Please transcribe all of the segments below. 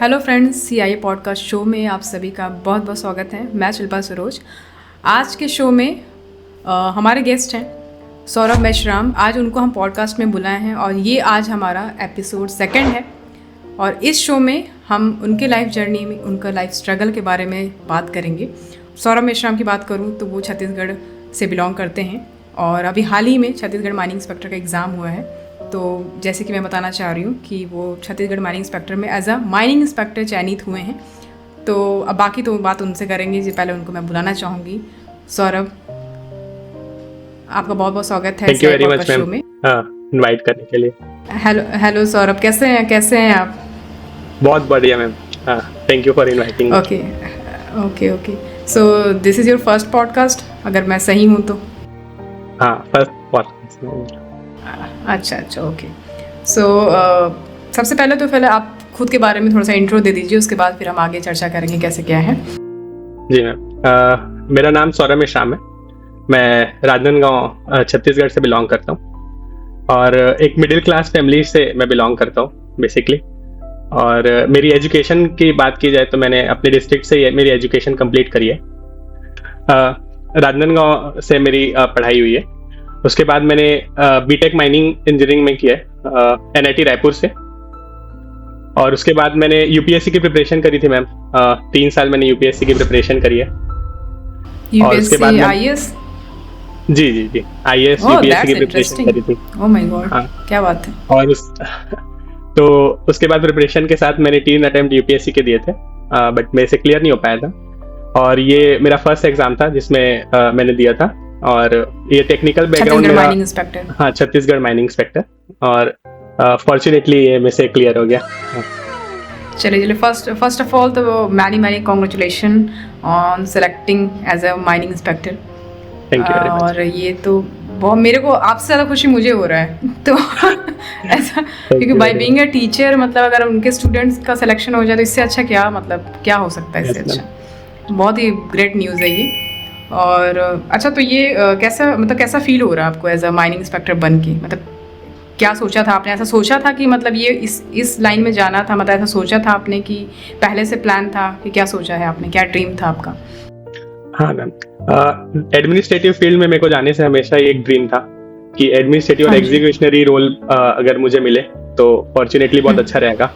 Hello friends, CIA podcast show में आप सभी का बहुत बहुत स्वागत है। मैं शिल्पा सरोज। आज के शो में हमारे गेस्ट हैं सौरभ मेश्राम। आज उनको हम पॉडकास्ट में बुलाए हैं और ये आज हमारा एपिसोड 2 है। और इस शो में हम उनके लाइफ जर्नी में, उनका लाइफ स्ट्रगल के बारे में बात करेंगे। सौरभ मेश्राम की बात करूँ तो वो छत्तीसगढ़ से बिलोंग करते हैं और अभी हाल ही में छत्तीसगढ़ माइनिंग इंस्पेक्टर का एग्ज़ाम हुआ है। तो जैसे कि मैं बताना चाह रही हूँ कि वो छत्तीसगढ़ माइनिंग इंस्पेक्टर में एज अ माइनिंग इंस्पेक्टर चयनित हुए हैं। तो अब बाकी तो बात उनसे करेंगे जी। पहले उनको मैं बुलाना चाहूँगी। सौरभ, आपका बहुत बहुत स्वागत है thank you very much ma'am invite करने के लिए। हेलो सौरभ, कैसे हैं आप? बहुत बढ़िया ma'am. Thank you for inviting. Okay. So this is your first podcast, अगर मैं सही हूँ तो? हाँ, फर्स्ट पॉडकास्ट। अच्छा, ओके। सो सबसे पहले आप खुद के बारे में थोड़ा सा इंट्रो दे दीजिए, उसके बाद फिर हम आगे चर्चा करेंगे कैसे क्या है। जी मैम, मेरा नाम सौरभ मेश्राम है। मैं राजनांदगांव छत्तीसगढ़ से बिलोंग करता हूँ और एक मिडिल क्लास फैमिली से मैं बिलोंग करता हूँ बेसिकली। और मेरी एजुकेशन की बात की जाए तो मैंने अपने डिस्ट्रिक्ट से मेरी एजुकेशन कंप्लीट करी है। राजनांदगांव से मेरी पढ़ाई हुई है। उसके बाद मैंने बीटेक माइनिंग इंजीनियरिंग में किया है एनआईटी रायपुर से। और उसके बाद मैंने यूपीएससी की प्रिपरेशन करी थी मैम। 3 साल मैंने यूपीएससी की प्रिपरेशन करी है। और उसके बाद आईएएस? जी आईएएस यूपीएससी की प्रिपरेशन करी थी। ओह माय गॉड, क्या बात है। और तो उसके बाद प्रिपरेशन के साथ मैंने 3 अटेम्प्ट यूपीएससी के दिए थे, बट मेरे से क्लियर नहीं हो पाया था। और ये मेरा फर्स्ट एग्जाम था जिसमें मैंने दिया था। और ये टेक्निकल बैकग्राउंड मेरा, माइनिंग इंस्पेक्टर। हाँ, छत्तीसगढ़ माइनिंग इंस्पेक्टर। और फॉर्चुनेटली ये मेरे से क्लियर हो गया। चलिए, फर्स्ट ऑफ ऑल तो many congratulation on selecting as a mining inspector. Thank you very much. और ये तो बहुत, मेरे को आपसे ज़्यादा खुशी मुझे हो रहा है तो ऐसा, क्योंकि बाय बीइंग अ टीचर, मतलब अगर उनके स्टूडेंट्स का सिलेक्शन हो जाए तो इससे अच्छा क्या हो सकता है। इससे अच्छा बहुत ही ग्रेट न्यूज़ है ये। और अच्छा, तो ये कैसा फील हो रहा है आपको एज अ माइनिंग इंस्पेक्टर बन के? मतलब क्या सोचा था आपने? ऐसा सोचा था कि मतलब ये इस लाइन में जाना था? मतलब ऐसा सोचा था आपने कि पहले से प्लान था कि क्या सोचा है आपने, क्या ड्रीम था आपका? हाँ मैम, एडमिनिस्ट्रेटिव फील्ड में मेरे को जाने से हमेशा एक ड्रीम था कि एडमिनिस्ट्रेटिव और एग्जीक्यूशनरी रोल अगर मुझे मिले तो फॉर्चुनेटली बहुत अच्छा रहेगा।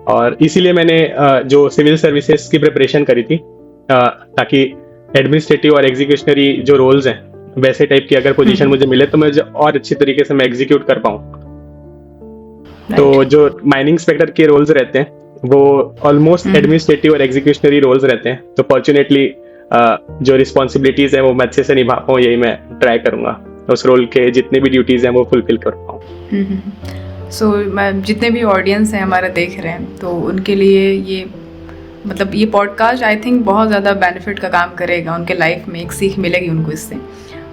और इसीलिए मैंने जो सिविल सर्विसेज की प्रिपरेशन करी थी, ताकि एडमिनिस्ट्रेटिव और एग्जीक्यूशनरी जो रोल्स हैं वैसे टाइप की अगर पोजीशन मुझे मिले तो मुझे और अच्छी तरीके से मैं एग्जीक्यूट कर पाऊँ। तो जो माइनिंग इंस्पेक्टर के रोल्स रहते हैं वो ऑलमोस्ट एडमिनिस्ट्रेटिव और एग्जीक्यूशनरी रोल्स रहते हैं। तो फॉर्चुनेटली जो रिस्पॉन्सिबिलिटीज हैं वो मैं अच्छे से निभा पाऊँ, यही मैं ट्राई करूँगा। उस रोल के जितने भी ड्यूटीज हैं वो फुलफिल कर पाऊँ। सो जितने भी ऑडियंस हैं हमारा देख रहे हैं तो उनके लिए ये पॉडकास्ट आई थिंक बहुत ज़्यादा बेनिफिट का काम करेगा। उनके लाइफ में एक सीख मिलेगी उनको इससे।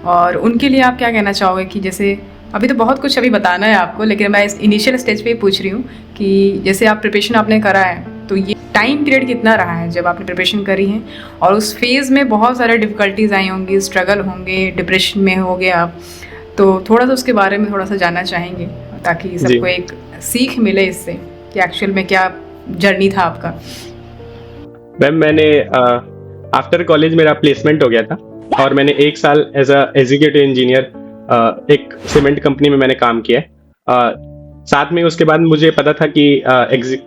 और उनके लिए आप क्या कहना चाहोगे कि जैसे अभी तो बहुत कुछ अभी बताना है आपको, लेकिन मैं इस इनिशियल स्टेज पे ही पूछ रही हूँ कि जैसे आप प्रिपरेशन आपने करा है तो ये टाइम पीरियड कितना रहा है जब आपने प्रिपरेशन करी है? और उस फेज़ में बहुत सारे डिफ़िकल्टीज आई होंगी, स्ट्रगल होंगे, डिप्रेशन में हो गए आप, तो थोड़ा सा उसके बारे में थोड़ा सा जानना चाहेंगे ताकि सबको एक सीख मिले इससे कि एक्चुअल में क्या जर्नी था आपका। मैम, मैंने आफ्टर कॉलेज मेरा प्लेसमेंट हो गया था और मैंने 1 साल एज अ एग्जीक्यूटिव इंजीनियर एक सीमेंट कंपनी में मैंने काम किया है। साथ में उसके बाद मुझे पता था कि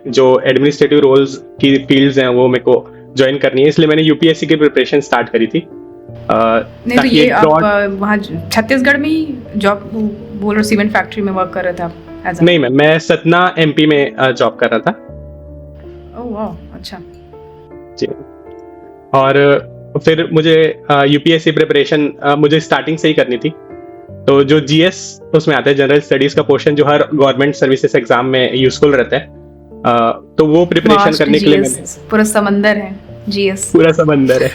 जो एडमिनिस्ट्रेटिव रोल्स की फील्ड्स हैं वो मेरे को ज्वाइन करनी है, इसलिए मैंने यूपीएससी की प्रिपरेशन स्टार्ट करी थी। नहीं, तो ये आप वहाँ छत्तीसगढ़ में ही जॉब बोल रहे, सीमेंट फैक्ट्री में वर्क कर रहे थे आप? नहीं मैम, मैं सतना एमपी में जॉब कर रहा था। ओह वाह, अच्छा जी। और फिर मुझे यूपीएससी प्रिपरेशन मुझे स्टार्टिंग से ही करनी थी। तो जो जीएस उसमें आता है, जनरल स्टडीज का पोर्शन, जो हर गवर्नमेंट सर्विसेज एग्जाम में यूजफुल रहता है, तो वो प्रिपरेशन करने के लिए मैंने पूरा समंदर है जीएस, पूरा समंदर है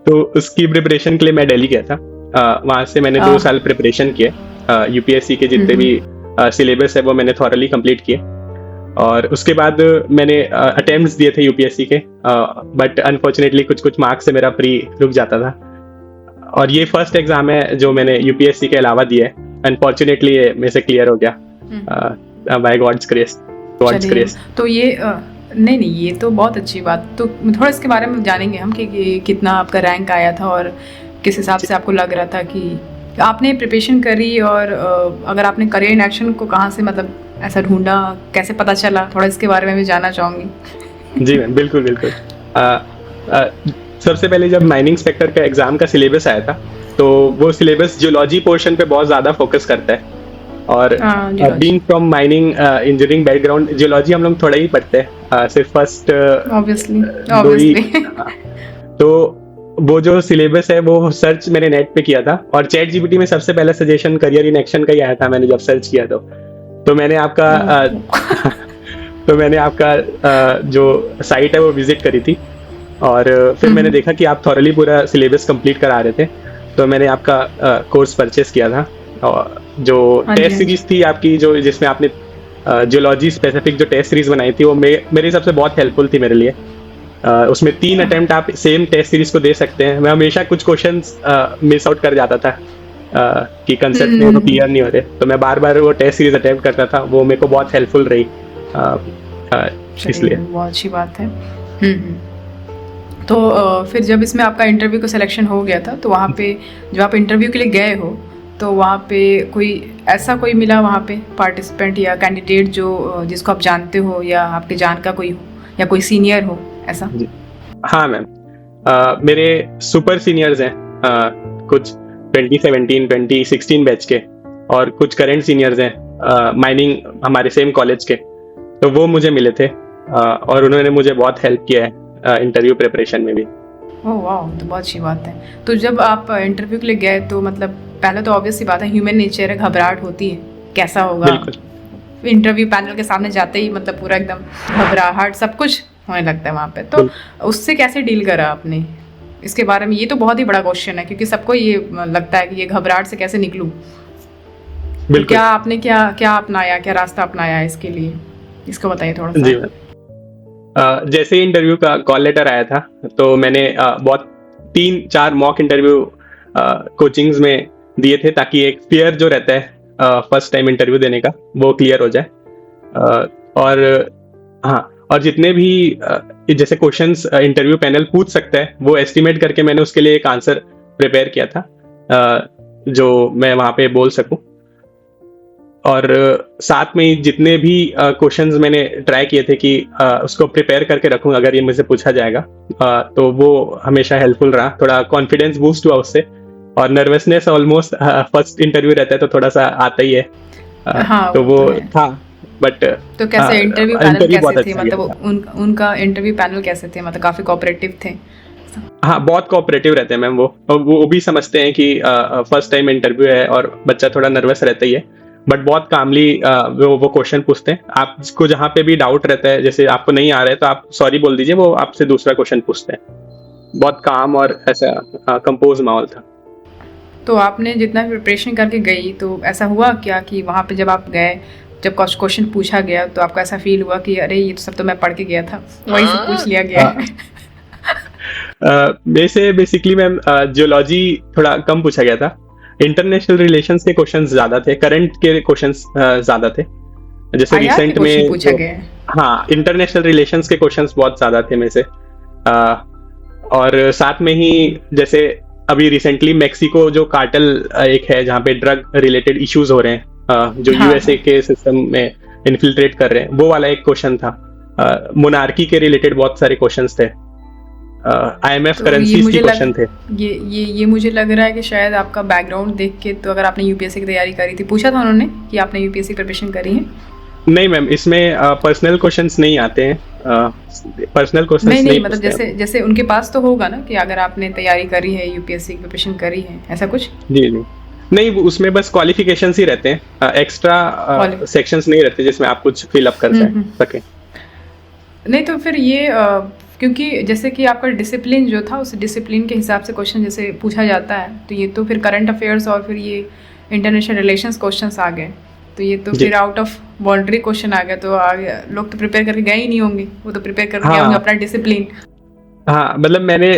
तो उसकी प्रिपरेशन के लिए मैं दिल्ली गया था। वहां से मैंने 2 साल प्रिपरेशन किए। यूपीएससी के जितने भी सिलेबस है वो मैंने थॉरली कंप्लीट किए। और उसके बाद मैंने अटेम्प्ट्स दिए थे यूपीएससी के, बट अनफॉर्चुनेटली कुछ मार्क्स से मेरा प्री रुक जाता था। और ये फर्स्ट एग्जाम है जो मैंने यूपीएससी के अलावा दिया है। अनफॉर्चुनेटली ये मेरे से क्लियर हो गया बाय गॉड्स ग्रेस। गॉड्स चलिए, ग्रेस। तो ये नहीं नहीं, ये तो बहुत अच्छी बात। तो थोड़ा इसके बारे में जानेंगे हम कि कितना आपका रैंक आया था और किस हिसाब से आपको लग रहा था कि आपने प्रिपरेशन करी, और अगर आपने करियर इन एक्शन को कहाँ से मतलब ऐसा ढूंढा, कैसे पता चला, थोड़ा इसके बारे में भी जानना चाहूँगी। जी मैम, बिल्कुल बिल्कुल। सबसे पहले जब माइनिंग इंस्पेक्टर का एग्जाम का सिलेबस आया था, तो वो सिलेबस जियोलॉजी पोर्शन पे बहुत ज़्यादा फोकस करता है। और being from mining engineering background, geology हम लोग थोड़ा ही पढ़ते हैं, सिर्फ फर्स्ट ऑब्वियसली। तो वो जो सिलेबस है वो सर्च मैंने नेट पे किया था, और चैट जीपीटी में सबसे पहला सजेशन करियर इन एक्शन का ही आया था। मैंने जब सर्च किया तो मैंने आपका जो साइट है वो विजिट करी थी, और फिर मैंने देखा कि आप थॉरली पूरा सिलेबस कंप्लीट करा रहे थे, तो मैंने आपका कोर्स परचेस किया था। और जो टेस्ट सीरीज थी आपकी, जो जिसमें आपने जियोलॉजी स्पेसिफिक जो टेस्ट सीरीज बनाई थी, वो मेरे हिसाब से बहुत हेल्पफुल थी मेरे लिए। उसमें 3 अटेम्प्ट आप सेम टेस्ट सीरीज को दे सकते हैं। मैं हमेशा कुछ क्वेश्चंस मिस आउट कर जाता था कि कंसेप्ट में वो क्लियर नहीं हो रहे, तो मैं बार बार वो टेस्ट सीरीज अटेम्प्ट करता था। वो मेरे को बहुत हेल्पफुल रही, इसलिए बहुत अच्छी बात है। तो फिर जब इसमें आपका इंटरव्यू का सिलेक्शन हो गया था, तो वहाँ पे जब आप इंटरव्यू के लिए गए हो, तो वहाँ पे कोई मिला वहाँ पे पार्टिसिपेंट या कैंडिडेट जो जिसको आप जानते हो या आपके जान का कोई हो या कोई सीनियर हो ऐसा? हाँ मैम, मेरे सुपर सीनियर्स हैं, कुछ 2017 2016 बैच के, और कुछ करंट सीनियर्स हैं माइनिंग हमारे सेम कॉलेज के। तो वो मुझे मिले थे, और उन्होंने मुझे बहुत हेल्प किया है इंटरव्यू प्रिपरेशन में भी। ओह वाह, तो बहुत अच्छी बात है। तो जब आप इंटरव्यू के लिए गए, तो मतलब पहले तो ऑब्वियस सी बात है, ह्यूमन नेचर है, घबराहट होती है, कैसा होगा इंटरव्यू पैनल के सामने जाते ही, मतलब पूरा एकदम घबराहट सब कुछ होने लगता है वहाँ पे। तो उससे कैसे डील करा आपने इसके बारे में? ये तो बहुत ही बड़ा क्वेश्चन है, क्योंकि सबको ये लगता है कि ये घबराहट से कैसे निकलूं। तो क्या आपने क्या अपनाया, क्या रास्ता अपनाया इसके लिए, इसको बताइए थोड़ा सा। जी जैसे इंटरव्यू का कॉल लेटर आया था, तो मैंने बहुत 3-4 मॉक इंटरव्यू कोचिंग्स में दिए थे, ताकि एक फियर जो रहता है फर्स्ट टाइम इंटरव्यू देने का, वो क्लियर हो जाए। और जितने भी जैसे क्वेश्चंस इंटरव्यू पैनल पूछ सकता है, वो एस्टिमेट करके मैंने उसके लिए एक आंसर प्रिपेयर किया था, जो मैं वहाँ पे बोल सकूं। और साथ में जितने भी क्वेश्चंस मैंने ट्राई किए थे कि उसको प्रिपेयर करके रखूं अगर ये मुझसे पूछा जाएगा, तो वो हमेशा हेल्पफुल रहा। थोड़ा कॉन्फिडेंस बूस्ट हुआ उससे, और नर्वसनेस ऑलमोस्ट फर्स्ट इंटरव्यू रहता है तो थोड़ा सा आता ही है। तो वो था, बट तो कैसे इंटरव्यू पैनल कैसे थे, मतलब उनका इंटरव्यू पैनल कैसे थे, मतलब काफी कोऑपरेटिव थे? हाँ, बहुत कोऑपरेटिव रहते हैं मैम। वो भी समझते हैं कि फर्स्ट टाइम इंटरव्यू है और बच्चा थोड़ा नर्वस रहता ही है, बट बहुत कामली वो क्वेश्चन पूछते हैं। आपको जहाँ पे भी डाउट रहता है, जैसे आपको नहीं आ रहा है तो आप सॉरी बोल दीजिए, वो आपसे दूसरा क्वेश्चन पूछते हैं। बहुत काम और ऐसा कंपोज माहौल था। तो आपने जितना प्रिपरेशन करके गई, तो ऐसा हुआ क्या कि वहाँ पे जब आप गए, जब क्वेश्चन पूछा गया, तो आपको ऐसा फील हुआ कि अरे ये तो सब तो मैं पढ़ के गया था, वहीं से पूछ लिया गया है? वैसे बेसिकली मैम जियोलॉजी थोड़ा कम पूछा गया था, इंटरनेशनल रिलेशंस के क्वेश्चंस ज्यादा थे, करंट के क्वेश्चंस ज्यादा थे। जैसे रिसेंट में पूछा गया। हाँ, इंटरनेशनल रिलेशंस के क्वेश्चंस बहुत ज्यादा थे में से। और साथ में ही जैसे अभी रिसेंटली मेक्सिको जो कार्टेल एक है जहाँ पे ड्रग रिलेटेड इश्यूज हो रहे हैं, जो यूएसए के सिस्टम में इन्फिल्ट्रेट कर रहे हैं, वो वाला एक क्वेश्चन था। मोनार्की के रिलेटेड बहुत सारे क्वेश्चंस थे, IMF करेंसीज के क्वेश्चन थे। ये मुझे लग रहा है कि शायद आपका बैकग्राउंड देख के, तो अगर आपने यूपीएससी की तैयारी करी थी, पूछा था उन्होंने कि आपने यूपीएससी प्रिपरेशन करी है? नहीं मैम, इसमें पर्सनल क्वेश्चंस नहीं आते हैं, पर्सनल क्वेश्चंस नहीं मतलब जैसे उनके पास तो होगा ना कि अगर आपने तैयारी करी है, यूपीएससी की प्रिपरेशन करी है, ऐसा कुछ? जी नहीं, उसमें बस क्वालिफिकेशंस ही रहते हैं, एक्स्ट्रा सेक्शंस नहीं रहते जिसमें आप कुछ फिल अप कर सकें। नहीं तो फिर ये क्योंकि जैसे कि आपका डिसिप्लिन जो था, उस डिसिप्लिन के हिसाब से क्वेश्चन जैसे पूछा जाता है, तो ये तो फिर करंट अफेयर्स और फिर ये इंटरनेशनल रिलेशंस क्वेश्चंस आ गए, तो ये तो फिर आउट ऑफ बाउंड्री क्वेश्चन आ गया। तो आगे लोग तो प्रिपेयर करके गए ही नहीं होंगे, वो तो प्रिपेयर करके गए होंगे अपना डिसिप्लिन। हाँ, मतलब मैंने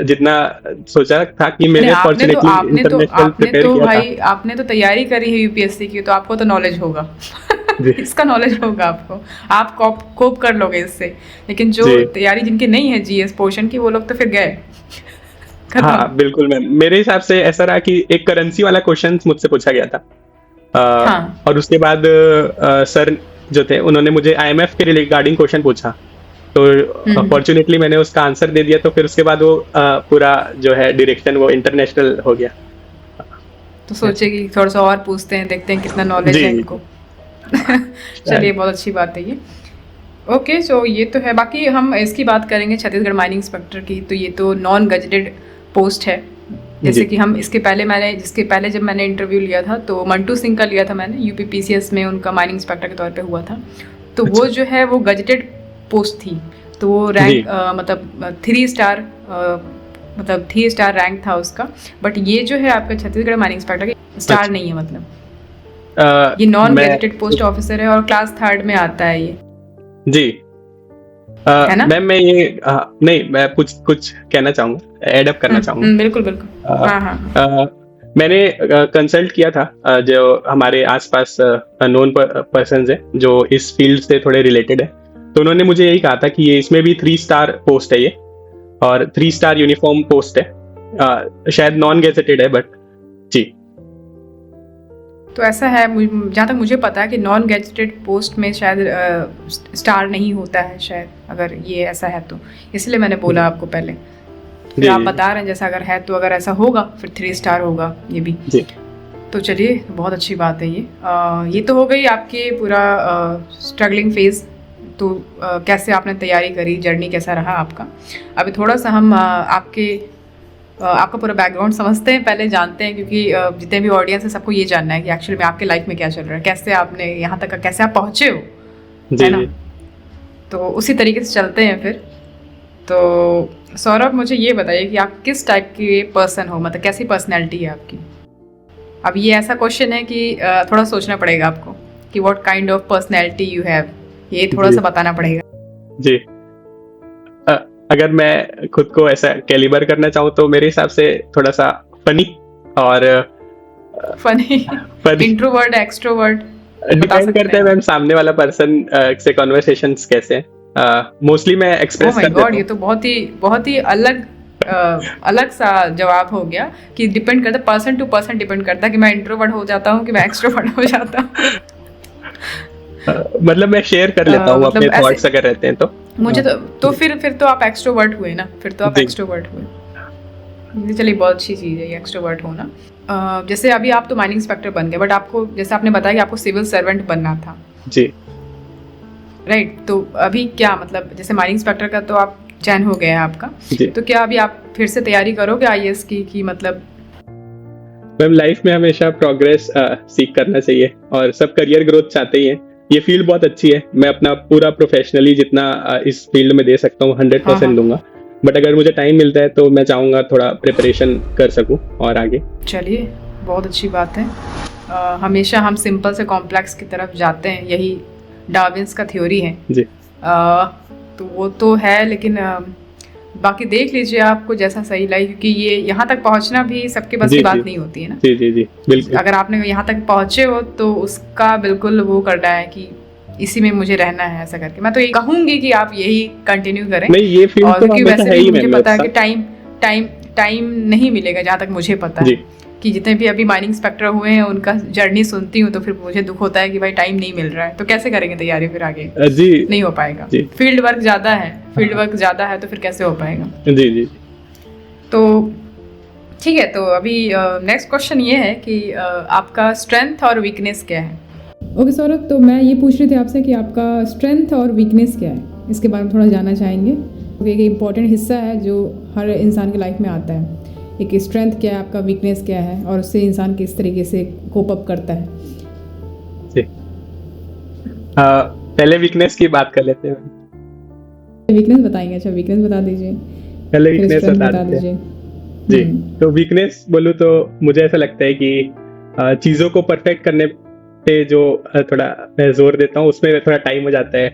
जितना सोचा था कि मेरे आपने तो भाई आपने तो तैयारी करी है यूपीएससी की, तो आपको तो नॉलेज होगा। जी इसका नॉलेज होगा आपको, आप कोप कर लोगे इससे। लेकिन जो जी तैयारी जिनकी नहीं है जीएस पोर्शन की, वो लोग तो फिर गए खत्म। हाँ बिल्कुल मैम, मेरे हिसाब से ऐसा रहा कि एक करेंसी वाला क्वेश्चन मुझसे पूछा गया था। हाँ। और उसके बाद सर जो थे उन्होंने मुझे आईएमएफ के रिगार्डिंग क्वेश्चन पूछा, तो फॉर्चुनेटली मैंने उसका आंसर दे दिया, तो फिर उसके बाद वो पूरा जो है डायरेक्शन वो इंटरनेशनल हो गया। तो सोचे कि थोड़ा सा और पूछते हैं, देखते हैं कितना नॉलेज जी है इनको। चलिए, बहुत अच्छी बात है ये। ओके, सो ये तो है। बाकी हम इसकी बात करेंगे छत्तीसगढ़ माइनिंग इंस्पेक्टर की, तो ये तो नॉन गजेटेड पोस्ट है। जैसे जी कि हम जिसके पहले जब मैंने इंटरव्यू लिया था तो मंटू सिंह का लिया था मैंने, यूपी पीसीएस में उनका माइनिंग इंस्पेक्टर के तौर पे हुआ था। तो वो जो है वो गजेटेड पोस्ट थी, तो वो रैंक मतलब 3 स्टार मतलब 3 स्टार रैंक था उसका। बट ये जो है आपका छत्तीसगढ़ माइनिंग इंस्पेक्टर का स्टार नहीं है, मतलब ये नॉन गजेटेड पोस्ट ऑफिसर है और क्लास 3 में आता है ये। जी है ना? मैम मैं ये नहीं, मैं कुछ कहना चाहूंगा, एड अप करना चाहूंगा। बिल्कुल बिल्कुल। हाँ हाँ। मैंने कंसल्ट किया था जो हमारे आसपास नोन पर्सन्स हैं जो इस फील्ड से थोड़े रिलेटेड है, तो उन्होंने मुझे यही कहा था कि ये इसमें भी 3 स्टार पोस्ट है ये, और 3 स्टार यूनिफॉर्म पोस्ट है, शायद नॉन गेजेटेड है बट जी। तो ऐसा है, जहाँ तक मुझे पता है कि नॉन गैजेटेड पोस्ट में शायद स्टार नहीं होता है शायद, अगर ये ऐसा है तो इसलिए मैंने बोला आपको पहले। फिर आप बता रहे हैं जैसा अगर है, तो अगर ऐसा होगा फिर 3 स्टार होगा ये भी जी। तो चलिए, बहुत अच्छी बात है ये तो हो गई आपके पूरा स्ट्रगलिंग फेज। तो कैसे आपने तैयारी करी, जर्नी कैसा रहा आपका। अभी थोड़ा सा हम आपका पूरा बैकग्राउंड समझते हैं, पहले जानते हैं, क्योंकि जितने भी ऑडियंस है सबको ये जानना है कि एक्चुअली में आपके लाइफ में क्या चल रहा है, कैसे आपने यहाँ तक कैसे आप पहुँचे हो, है ना। तो उसी तरीके से चलते हैं फिर। तो सौरभ, मुझे ये बताइए कि आप किस टाइप के पर्सन हो, मतलब कैसी पर्सनैलिटी है आपकी। अब ये ऐसा क्वेश्चन है कि थोड़ा सोचना पड़ेगा आपको कि what kind of personality you have, ये थोड़ा सा बताना पड़ेगा। जी अगर मैं खुद को ऐसा कैलिबर करना चाहूँ तो मेरे हिसाब से थोड़ा सा फनी और फनी इंट्रोवर्ट एक्सट्रोवर्ट डिपेंड करता है मैम सामने वाला पर्सन से कन्वर्सेशंस कैसे हैं। मोस्टली मैं एक्सप्रेस कर देता हूँ। ये तो बहुत ही अलग सा जवाब हो गया कि डिपेंड करता है, पर्सन टू पर्सन डिपेंड करता है कि मैं इंट्रोवर्ट हो जाता हूँ कि मैं एक्सट्रोवर्ट हो जाता हूँ। मतलब मैं शेयर कर लेता हूँ अपने थॉट्स अगर रहते हैं तो मुझे तो फिर तो आप एक्सट्रोवर्ट हुए ना, फिर तो आप एक्सट्रोवर्ट हुए। चलिए, बहुत अच्छी चीज़ है ये एक्सट्रोवर्ट होना। जैसे अभी आप तो माइनिंग इंस्पेक्टर बन गए, बट आपको जैसे आपने बताया कि आपको सिविल सर्वेंट बनना था जी, राइट। तो अभी क्या मतलब, जैसे माइनिंग इंस्पेक्टर का तो आप चयन हो गया है आपका, तो क्या अभी आप फिर से तैयारी करोगे आईएएस की मतलब। मैम लाइफ में हमेशा प्रोग्रेस सीख करना चाहिए और सब करियर ग्रोथ चाहते ही हैं। ये फील्ड बहुत अच्छी है, मैं अपना पूरा प्रोफेशनली जितना इस फील्ड में दे सकता हूँ 100% दूंगा, बट अगर मुझे टाइम मिलता है तो मैं चाहूँगा थोड़ा प्रिपरेशन कर सकूँ और आगे। चलिए, बहुत अच्छी बात है। हमेशा हम सिंपल से कॉम्प्लेक्स की तरफ जाते हैं, यही डार्विन्स का थ्योरी है जी। तो वो तो है, लेकिन बाकी देख लीजिए आपको जैसा सही लगे, क्योंकि ये यहाँ तक पहुँचना भी सबके बस की बात नहीं होती है ना। जी जी जी बिल्कुल। अगर आपने यहाँ तक पहुँचे हो तो उसका बिल्कुल वो करना है कि इसी में मुझे रहना है, ऐसा करके मैं तो ये कहूँगी कि आप यही कंटिन्यू करें। नहीं, ये फील्ड और क्योंकि वैसे भी मुझे पता है कि टाइम नहीं मिलेगा, जहाँ तक मुझे पता है कि जितने भी अभी माइनिंग इंस्पेक्टर हुए हैं उनका जर्नी सुनती हूँ तो फिर मुझे दुख होता है कि भाई टाइम नहीं मिल रहा है, तो कैसे करेंगे तैयारी फिर आगे। जी नहीं हो पाएगा, फील्ड वर्क ज़्यादा है तो फिर कैसे हो पाएगा। जी जी। तो ठीक है, तो अभी नेक्स्ट क्वेश्चन ये है कि आपका स्ट्रेंथ और वीकनेस क्या है। ओके सौरभ, तो मैं ये पूछ रही थी आपसे कि आपका स्ट्रेंथ और वीकनेस क्या है, इसके बारे में थोड़ा जानना चाहेंगे। एक इम्पॉर्टेंट हिस्सा है जो हर इंसान की लाइफ में आता है, एक स्ट्रेंथ क्या है आपका, वीकनेस क्या है, और उससे इंसान किस तरीके से कोप अप करता है। जी पहले वीकनेस की बात कर लेते हैं। वीकनेस बताएंगे? अच्छा, वीकनेस बता दीजिए। पहले वीकनेस बता दीजिए जी। तो वीकनेस बोलूँ तो मुझे ऐसा लगता है कि चीज़ों को परफेक्ट करने पे जो थोड़ा मैं जोर देता हूँ उसमें थोड़ा टाइम हो जाता है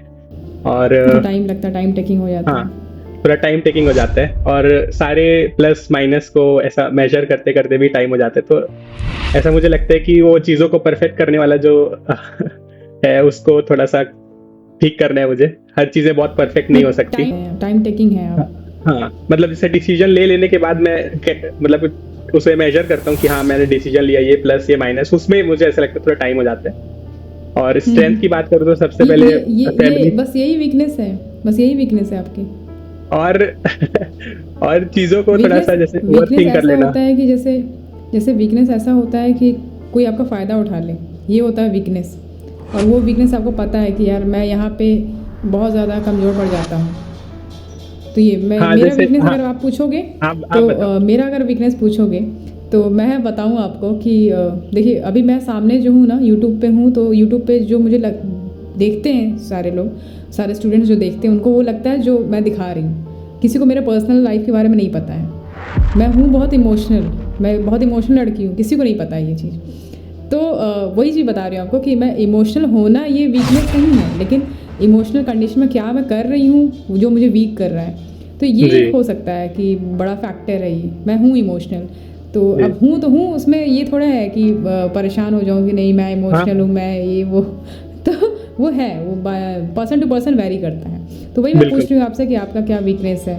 और टाइम लगता है, टाइम टेकिंग हो जाता है। थोड़ा टाइम टेकिंग हो जाता है और सारे प्लस माइनस को ऐसा मेजर करते करते भी टाइम हो जाता है। तो ऐसा मुझे लगता है कि वो चीज़ों को परफेक्ट करने वाला जो है उसको थोड़ा सा ठीक करना है मुझे। हर चीजें बहुत परफेक्ट नहीं हो सकती। टाइम टेकिंग है आप। हाँ, मतलब जैसे डिसीजन ले लेने के बाद मैं मतलब उसे मेजर करता हूँ कि हाँ मैंने डिसीजन लिया, ये प्लस ये माइनस, उसमें मुझे ऐसा लगता है थोड़ा टाइम हो जाता है। और स्ट्रेंथ की बात करूँ तो सबसे पहले ये फैमिली, बस यही वीकनेस है, बस यही वीकनेस है आपकी। और और चीजों को थोड़ा सा जैसे ओवर वीकनेस थिंक कर ऐसा लेना। होता है कि जैसे वीकनेस ऐसा होता है कि कोई आपका फ़ायदा उठा ले, ये होता है वीकनेस। और वो वीकनेस आपको पता है कि यार मैं यहाँ पे बहुत ज़्यादा कमज़ोर पड़ जाता हूँ। तो ये हाँ मेरा जैसे, वीकनेस हाँ अगर आप पूछोगे आप तो बताओ। मेरा अगर वीकनेस पूछोगे तो मैं बताऊँ आपको कि देखिए अभी मैं सामने जो हूँ ना, यूट्यूब पे हूँ, तो यूट्यूब पे जो मुझे देखते हैं सारे लोग, सारे स्टूडेंट्स जो देखते हैं, उनको वो लगता है जो मैं दिखा रही हूँ। किसी को मेरे पर्सनल लाइफ के बारे में नहीं पता है। मैं हूँ बहुत इमोशनल, मैं बहुत इमोशनल लड़की हूँ, किसी को नहीं पता है ये चीज़। तो वही चीज़ बता रही हूँ आपको कि मैं इमोशनल होना ये वीकनेस नहीं है, लेकिन इमोशनल कंडीशन में क्या मैं कर रही हूँ जो मुझे वीक कर रहा है, तो ये हो सकता है कि बड़ा फैक्टर है ये। मैं हूँ इमोशनल, तो अब हूँ तो हूँ, उसमें ये थोड़ा है कि परेशान हो जाऊँ कि नहीं मैं इमोशनल हूँ, मैं ये वो तो वो है, वो पर्सन टू पर्सन वेरी करता है। तो वही मैं पूछ रही हूँ आपसे कि आपका क्या वीकनेस है।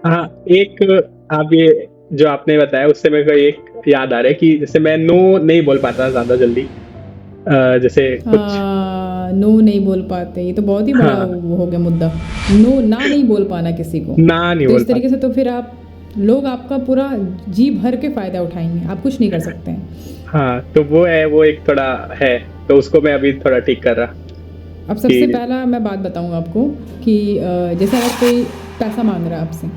हाँ, एक आप ये जो आपने बताया उससे मेरे को एक याद आ रहा है कि जैसे मैं नो नहीं बोल पाता ज्यादा जल्दी। जैसे कुछ, नो नहीं बोल पाते, ये तो बहुत ही बड़ा हाँ वो हो गया मुद्दा। नो ना नहीं बोल पाना किसी को, ना नहीं तो बोल इस तरीके पाता। से तो फिर आप लोग आपका पूरा जी भर के फ़ायदा उठाएंगे, आप कुछ नहीं कर सकते हैं। हाँ तो वो है, वो एक थोड़ा है, तो उसको मैं अभी थोड़ा ठीक कर रहा अब सबसे कि पहला मैं बात बताऊँ आपको कि जैसे अगर कोई पैसा मांग रहा है आपसे,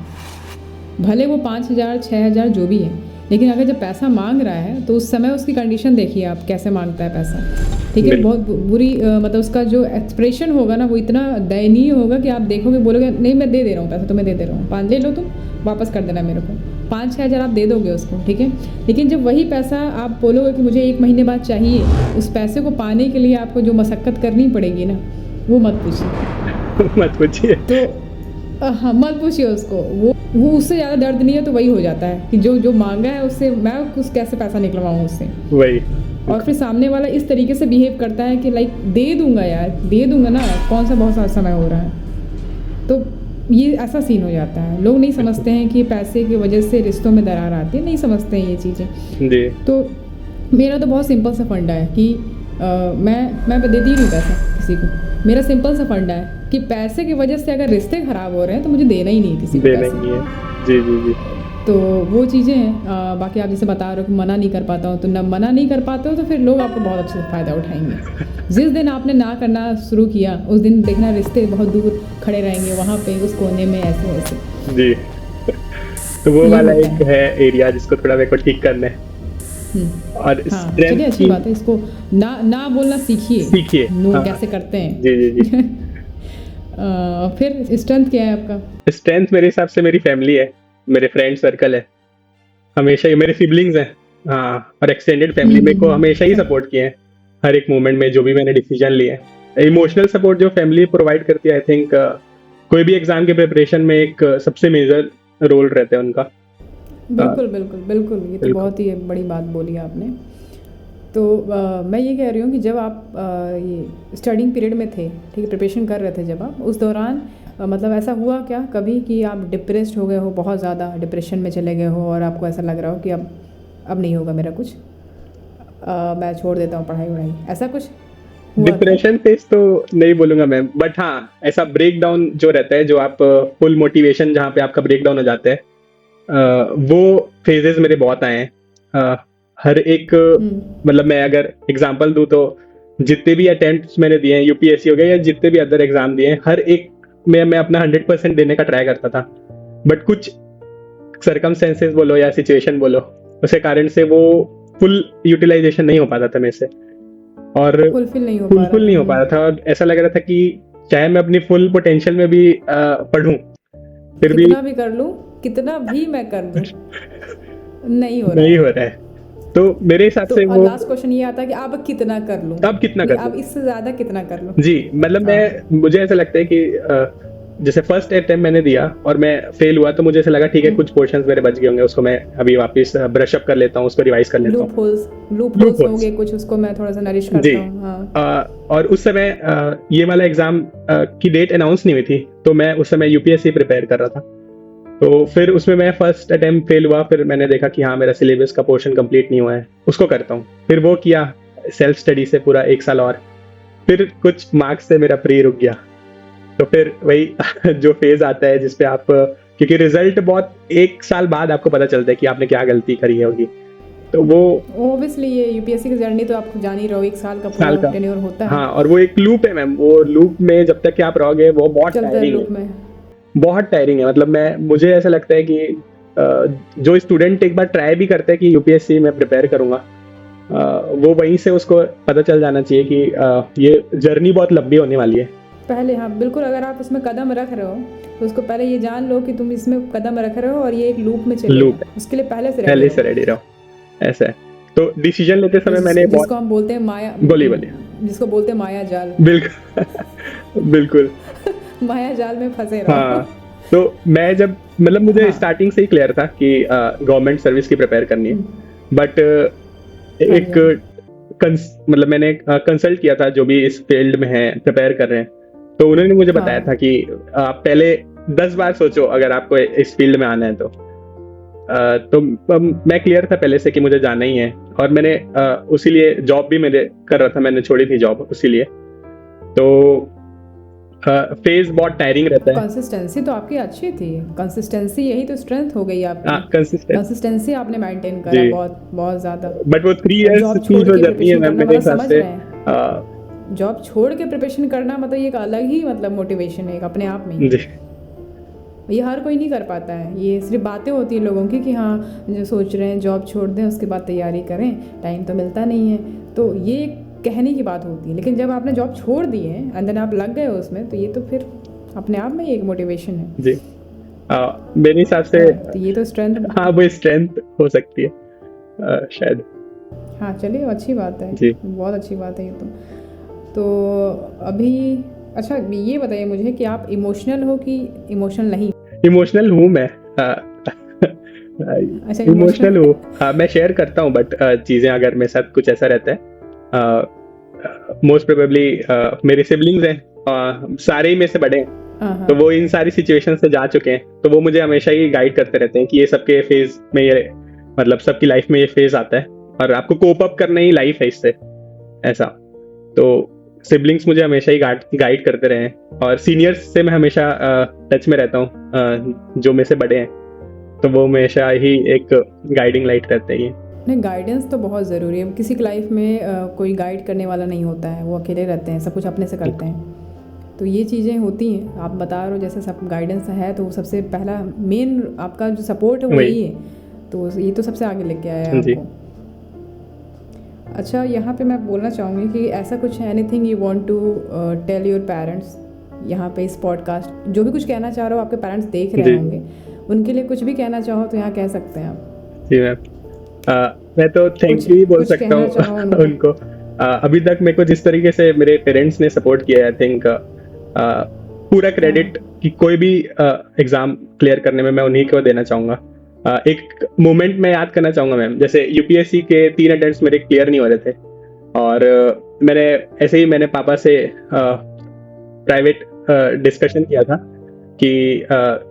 भले वो 5,000 6,000 जो भी है, लेकिन अगर जब पैसा मांग रहा है तो उस समय उसकी कंडीशन देखिए आप कैसे मांगता है पैसा। ठीक है, बहुत बुरी मतलब उसका जो एक्सप्रेशन होगा ना वो इतना दयनीय होगा कि आप देखोगे, बोलोगे नहीं मैं दे दे रहा हूँ पैसा, तुम्हें दे दे रहा हूँ, 5 ले लो तुम, वापस कर देना मेरे को। 5-6 हज़ार आप दे दोगे उसको, ठीक है। लेकिन जब वही पैसा आप बोलोगे कि मुझे 1 महीने बाद चाहिए, उस पैसे को पाने के लिए आपको जो मशक्क़त करनी पड़ेगी ना, वो मत पूछिए। मत पूछिए। तो हाँ, मत पूछिए उसको, वो उससे ज़्यादा दर्द नहीं है, तो वही हो जाता है कि जो मांगा है उससे मैं कुछ कैसे पैसा निकलवाऊँ उससे। वही, और फिर सामने वाला इस तरीके से बिहेव करता है कि लाइक दे दूंगा यार, दे दूंगा ना, कौन सा बहुत सारा समय हो रहा है। तो ये ऐसा सीन हो जाता है। लोग नहीं समझते हैं कि पैसे की वजह से रिश्तों में दरार आती है, नहीं समझते हैं ये चीज़ें। जी तो मेरा तो बहुत सिंपल सा फंडा है कि मैं देती ही नहीं पैसा किसी को। मेरा सिंपल सा फंडा है कि पैसे की वजह से अगर रिश्ते ख़राब हो रहे हैं तो मुझे देना ही नहीं किसी को देना पैसे। ही है। जी जी जी। तो वो चीज़ें हैं। बाकी आप जैसे बता रहे हो कि मना नहीं कर पाता हूँ, तो न मना नहीं कर पाते हो तो फिर लोग आपको बहुत अच्छे से फ़ायदा उठाएंगे। जिस दिन आपने ना करना शुरू किया उस दिन देखना रिश्ते बहुत दूर खड़े रहेंगे, वहाँ पे उस कोने में ऐसे वैसे। जी तो वो ये वाला होता एक है एरिया जिसको थोड़ा मेरे को ठीक करना है। और हाँ, स्ट्रेंथ चलिए अच्छी की बात है, इसको ना बोलना सीखिए। सीखिए। नो हाँ कैसे करते हैं। जी जी जी। फिर स्ट्रेंथ क्या है आपका? स्ट्रेंथ मेरे हिसाब से मेरी फैमिली है, मेरे फ्रेंड सर्कल है, हमेशा ही मेरे सिबलिंग्स हैं। हाँ, और एक्सटेंडेड फैमिली मेरे को हमेशा ही सपोर्ट किए हैं हर एक मोमेंट में जो भी मैंने डिसीजन लिए हैं। इमोशनल सपोर्ट जो फैमिली प्रोवाइड करती है, आई थिंक कोई भी एग्जाम के प्रिपरेशन में एक सबसे मेजर रोल रहता है उनका। बिल्कुल बिल्कुल बिल्कुल, ये तो बिल्कुल। बहुत ही बड़ी बात बोली आपने। तो मैं ये कह रही हूँ कि जब आप ये स्टडिंग पीरियड में थे, ठीक है, प्रिपरेशन कर रहे थे, जब आप उस दौरान मतलब ऐसा हुआ क्या कभी कि आप डिप्रेस्ड हो गए हो, बहुत ज़्यादा डिप्रेशन में चले गए हो और आपको ऐसा लग रहा हो कि अब नहीं होगा मेरा कुछ, मैं छोड़ देता हूँ पढ़ाई वढ़ाई, ऐसा कुछ हुआ क्या? डिप्रेशन फेज तो नहीं बोलूंगा मैम, बट हाँ ऐसा ब्रेक डाउन जो रहता है, जो आप फुल मोटिवेशन जहाँ पे आपका ब्रेक डाउन हो जाता है, वो फेजेस मेरे बहुत आए हैं। हर एक मतलब मैं अगर एग्जांपल दूं तो जितने भी अटेम्प्ट्स मैंने दिए हैं, यूपीएससी हो गया या जितने भी अदर एग्जाम दिए हैं, हर एक में मैं अपना 100% देने का ट्राई करता था। बट कुछ सर्कमस्टेंसेस बोलो या सिचुएशन बोलो, उसके कारण से वो फुल यूटिलाइजेशन नहीं हो पाता था मेरे से, और फुलफिल नहीं हो पा रहा था। और ऐसा लग रहा था कि चाहे मैं अपनी फुल पोटेंशियल में भी पढ़ूं, फिर भी कितना भी कर लूं, कितना भी मैं कर दूं, नहीं हो रहा है। तो मेरे हिसाब तो से वो लास्ट क्वेश्चन ये आता है कि अब कितना कर लूं, अब कितना कर अब लूं। इससे ज़्यादा कितना कर लूं। जी, मतलब मुझे ऐसा लगता है कि जैसे फर्स्ट अटेम्प्ट मैंने दिया और मैं फेल हुआ, तो मुझे ऐसा लगा ठीक है कुछ पोर्शंस मेरे बच गए होंगे, उसको मैं अभी वापस ब्रश अप कर लेता हूँ, उसको रिवाइज कर लेता हूँ। लूप होल्स होंगे कुछ, उसको मैं थोड़ा सा नरिश करता हूँ। हाँ। और उस समय ये वाला एग्जाम की डेट अनाउंस नहीं हुई थी, तो मैं उस समय यूपीएससी प्रिपेयर कर रहा था। तो फिर उसमें मैं फर्स्ट अटेम्प्ट फेल हुआ, फिर मैंने देखा कि हाँ मेरा सिलेबस का पोर्शन कंप्लीट नहीं हुआ है, उसको करता हूँ। फिर वो किया सेल्फ स्टडी से पूरा 1 साल, और फिर कुछ मार्क्स से मेरा प्री रुक गया। तो फिर वही जो फेज आता है जिसपे आप, क्योंकि रिजल्ट बहुत 1 साल बाद आपको पता चलता है कि आपने क्या गलती करी होगी, तो वो ऑब्वियसली ये यूपीएससी की जर्नी तो आप जान ही रहो, 1 साल का पूरा टेन्योर होता है। हाँ, और वो एक लूप है मैम, वो लूप में जब तक कि आप रहोगे वो बहुत टायरिंग है, बहुत टायरिंग है। मतलब मुझे ऐसा लगता है कि जो स्टूडेंट एक बार ट्राई भी करता है कि यूपीएससी में प्रिपेयर करूंगा, वो वहीं से उसको पता चल जाना चाहिए कि ये जर्नी बहुत लंबी होने वाली है पहले। हाँ बिल्कुल, अगर आप उसमें कदम रख रहे हो तो उसको पहले ये जान लो कि तुम इसमें कदम रख रहे हो और ये एक लूप में चले, उसके लिए पहले से रेडी रहो। ऐसा है। तो डिसीजन लेते समय मैंने जिसको हम बोलते हैं माया, बोलिए जिसको बोलते हैं माया जाल, बिल्कुल बिल्कुल माया जाल में फंसे रहो। हाँ, तो मैं जब मतलब मुझे स्टार्टिंग से ही क्लियर था कि गवर्नमेंट सर्विस की प्रिपेयर करनी है, बट एक मतलब मैंने कंसल्ट किया था जो भी इस फील्ड में है, प्रिपेयर कर रहे हैं, तो उन्होंने मुझे बताया था कि आप पहले 10 बार सोचो अगर आपको इस फील्ड में आना है तो मैं क्लियर था पहले से कि मुझे जाना ही है। और मैंने उसी लिए जॉब भी मैंने कर रहा था, मैंने छोड़ी थी जॉब उसी लिए। तो फेज बहुत टायरिंग रहता है। कंसिस्टेंसी तो आपकी अच्छी थी, कंसिस्टेंसी यही तो स्ट्रेंथ हो गई आपकी। कंसिस्टेंसी आपने मेंटेन करा बहुत ज्यादा। बट वो 3 इयर्स की जो जर्नी है मैम, मेरे हिसाब से जॉब छोड़ के प्रिपरेशन करना मतलब ये एक अलग ही मतलब मोटिवेशन है अपने आप में। ये हर कोई नहीं कर पाता है, ये सिर्फ बातें होती हैं लोगों की कि हाँ जो सोच रहे हैं जॉब छोड़ दें उसके बाद तैयारी करें, टाइम तो मिलता नहीं है, तो ये कहने की बात होती है। लेकिन जब आपने जॉब छोड़ दी है अंदर आप लग गए उसमें, तो ये तो फिर अपने आप में एक मोटिवेशन है जी। मेरे हिसाब से तो ये तो स्ट्रेंथ, हाँ वो स्ट्रेंथ हो सकती है शायद। हाँ चलिए अच्छी बात है जी, बहुत अच्छी बात है ये तो अभी अच्छा ये बताइए मुझे कि आप इमोशनल हो कि इमोशनल नहीं? इमोशनल हूँ मैं, अच्छा इमोशनल हूँ। मैं शेयर करता हूँ, बट चीज़ें अगर मेरे साथ कुछ ऐसा रहता है, मोस्ट प्रोबेबली मेरे सिबलिंग्स हैं, सारे ही में से बड़े हैं, तो वो इन सारी सिचुएशन से जा चुके हैं, तो वो मुझे हमेशा ही गाइड करते रहते हैं कि ये सबके फेज में, ये मतलब सबकी लाइफ में ये फेज आता है और आपको कोप अप करना ही लाइफ है इससे, ऐसा। तो सिबलिंग्स मुझे हमेशा ही गाइड करते रहे हैं, और सीनियर्स से मैं हमेशा टच में रहता हूँ, जो मेरे से बड़े हैं, तो वो हमेशा ही एक गाइडिंग लाइट रहते हैं। नहीं, गाइडेंस तो बहुत ज़रूरी है। किसी की लाइफ में कोई गाइड करने वाला नहीं होता है, वो अकेले रहते हैं, सब कुछ अपने से करते हैं। तो ये चीज़ें होती हैं, आप बता रहे हो जैसे सब गाइडेंस है, तो सबसे पहला मेन आपका जो सपोर्ट है वही है, तो ये तो सबसे आगे लेके आया है आपको। अच्छा, यहाँ पे मैं बोलना चाहूँगी कि ऐसा कुछ है, anything you want to tell your parents यहाँ पे इस पॉडकास्ट, जो भी कुछ कहना चाह रहे हो, आपके पेरेंट्स देख रहे होंगे, उनके लिए कुछ भी कहना चाहो तो यहाँ कह सकते हैं आप। जी मैम, मैं तो थैंक यू ही बोल सकता हूँ उनको। अभी तक मेरे को जिस तरीके से मेरे पेरेंट्स ने सपोर्ट किया है, आई थिंक पूरा क्रेडिट कि कोई भी एग्जाम क्लियर करने में मैं उन्हीं को देना चाहूँगा। एक मोमेंट मैं याद करना चाहूँगा मैम, जैसे यूपीएससी के 3 अटेम्प्ट्स मेरे क्लियर नहीं हो रहे थे, और मैंने पापा से प्राइवेट डिस्कशन किया था कि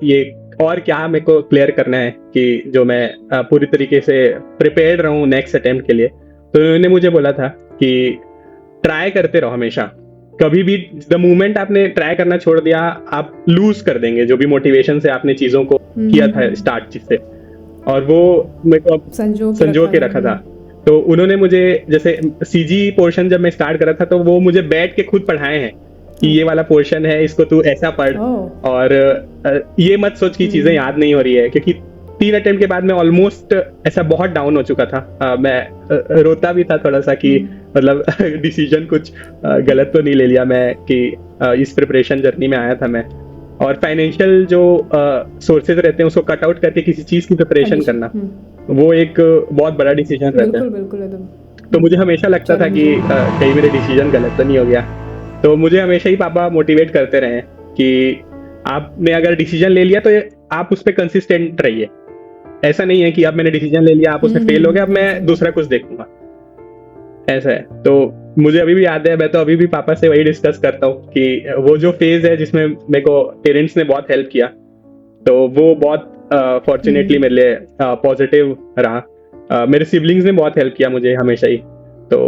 ये और क्या मेरे को क्लियर करना है कि जो मैं पूरी तरीके से प्रिपेयर्ड रहूं नेक्स्ट अटेम्प्ट के लिए। तो उन्होंने मुझे बोला था कि ट्राई करते रहो हमेशा, कभी भी द मोमेंट आपने ट्राई करना छोड़ दिया आप लूज कर देंगे जो भी मोटिवेशन से आपने चीजों को किया था स्टार्ट जिससे, और वो मेरे को संजो के रखा था। तो उन्होंने मुझे जैसे सीजी पोर्शन जब मैं स्टार्ट करा था, तो वो मुझे बैठ के खुद पढ़ाए हैं कि ये वाला पोर्शन है, इसको तू ऐसा पढ़, और ये मत सोच की चीजें याद नहीं हो रही है, क्योंकि 3 अटेम्प्ट के बाद मैं ऑलमोस्ट ऐसा बहुत डाउन हो चुका था। मैं रोता भी था थोड़ा सा कि मतलब डिसीजन कुछ गलत तो नहीं ले लिया मैं कि इस प्रिपरेशन जर्नी में आया था मैं। और फाइनेंशियल जो सोर्सेज रहते हैं उसको कट आउट करके किसी चीज की प्रिपरेशन करना, वो एक बहुत बड़ा डिसीजन रहता है। बिल्कुल। तो मुझे हमेशा लगता था कि कहीं मेरे डिसीजन गलत तो नहीं हो गया। तो मुझे हमेशा ही पापा मोटिवेट करते रहे कि आपने अगर डिसीजन ले लिया तो आप उस पर कंसिस्टेंट रहिए। ऐसा नहीं है कि अब मैंने डिसीजन ले लिया, आप उसमें फेल हो गए, अब मैं दूसरा कुछ देखूंगा, ऐसा है। तो मुझे अभी भी याद है, मैं तो अभी भी पापा से वही डिस्कस करता हूँ कि वो जो फेज है जिसमें मेरे को पेरेंट्स ने बहुत हेल्प किया, तो वो बहुत फॉर्चुनेटली मेरे लिए पॉजिटिव रहा। मेरे सिबलिंग्स ने बहुत हेल्प किया मुझे हमेशा ही, तो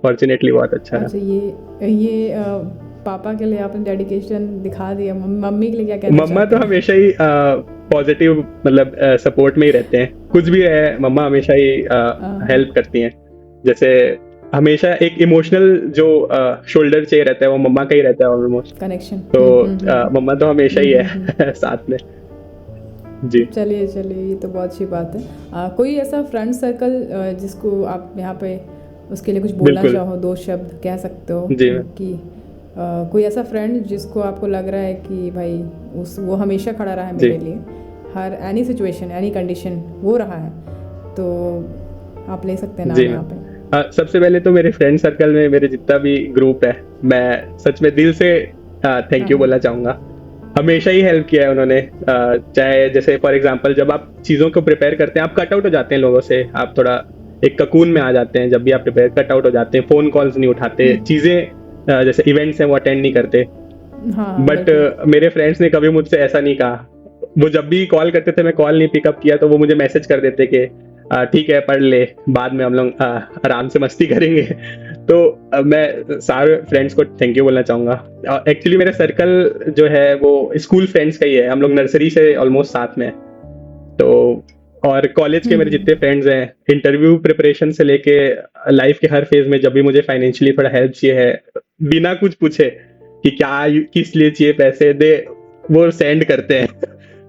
फॉर्चुनेटली बहुत अच्छा रहा। अच्छा, ये पापा के लिए आपने डेडिकेशन दिखा दिया, मम्मी के लिए क्या कहना मम्मा तो चाहते हैं? हमेशा ही पॉजिटिव मतलब सपोर्ट में ही रहते हैं, कुछ भी है मम्मा हमेशा ही हेल्प करती हैं। जैसे हमेशा एक इमोशनल जो शोल्डर चाहिए रहता है वो मम्मा का ही रहता है ऑलमोस्ट, कनेक्शन। तो मम्मा तो हमेशा ही है साथ में। जी चलिए चलिए, ये तो बहुत अच्छी बात है। कोई ऐसा फ्रेंड सर्कल जिसको आप यहाँ पे उसके लिए कुछ बोलना बिल्कुल। चाहो, दो शब्द कह सकते हो जी मैम। कि कोई ऐसा फ्रेंड जिसको आपको लग रहा है कि भाई वो हमेशा खड़ा रहा है जी। मेरे लिए, हर एनी सिचुएशन एनी कंडीशन वो रहा है, तो आप ले सकते हैं नाम जी यहाँ मैम। पे। सबसे पहले तो मेरे फ्रेंड सर्कल में मेरे जितना भी ग्रुप है, मैं सच में दिल से थैंक यू बोलना चाहूंगा। हमेशा ही हेल्प किया है उन्होंने। चाहे जैसे फॉर एग्जांपल जब आप चीज़ों को प्रिपेयर करते हैं, आप कट आउट हो जाते हैं लोगों से, आप थोड़ा एक ककून में आ जाते हैं। जब भी आप प्रिपेयर कट आउट हो जाते हैं, फ़ोन कॉल्स नहीं उठाते, चीज़ें जैसे इवेंट्स हैं वो अटेंड नहीं करते। हाँ, बट मेरे फ्रेंड्स ने कभी मुझसे ऐसा नहीं कहा। वो जब भी कॉल करते थे, मैं कॉल नहीं पिकअप किया तो वो मुझे मैसेज कर देते कि ठीक है पढ़ ले, बाद में हम लोग आराम से मस्ती करेंगे। तो मैं सारे फ्रेंड्स को थैंक यू बोलना चाहूँगा। एक्चुअली मेरा सर्कल जो है वो स्कूल फ्रेंड्स का ही है, हम लोग नर्सरी से ऑलमोस्ट साथ में हैं। तो और कॉलेज के मेरे जितने फ्रेंड्स हैं, इंटरव्यू प्रिपरेशन से लेके लाइफ के हर फेज में जब भी मुझे फाइनेंशियली थोड़ा हेल्प चाहिए है, बिना कुछ पूछे कि क्या किस लिए चाहिए पैसे दे, वो सेंड करते हैं।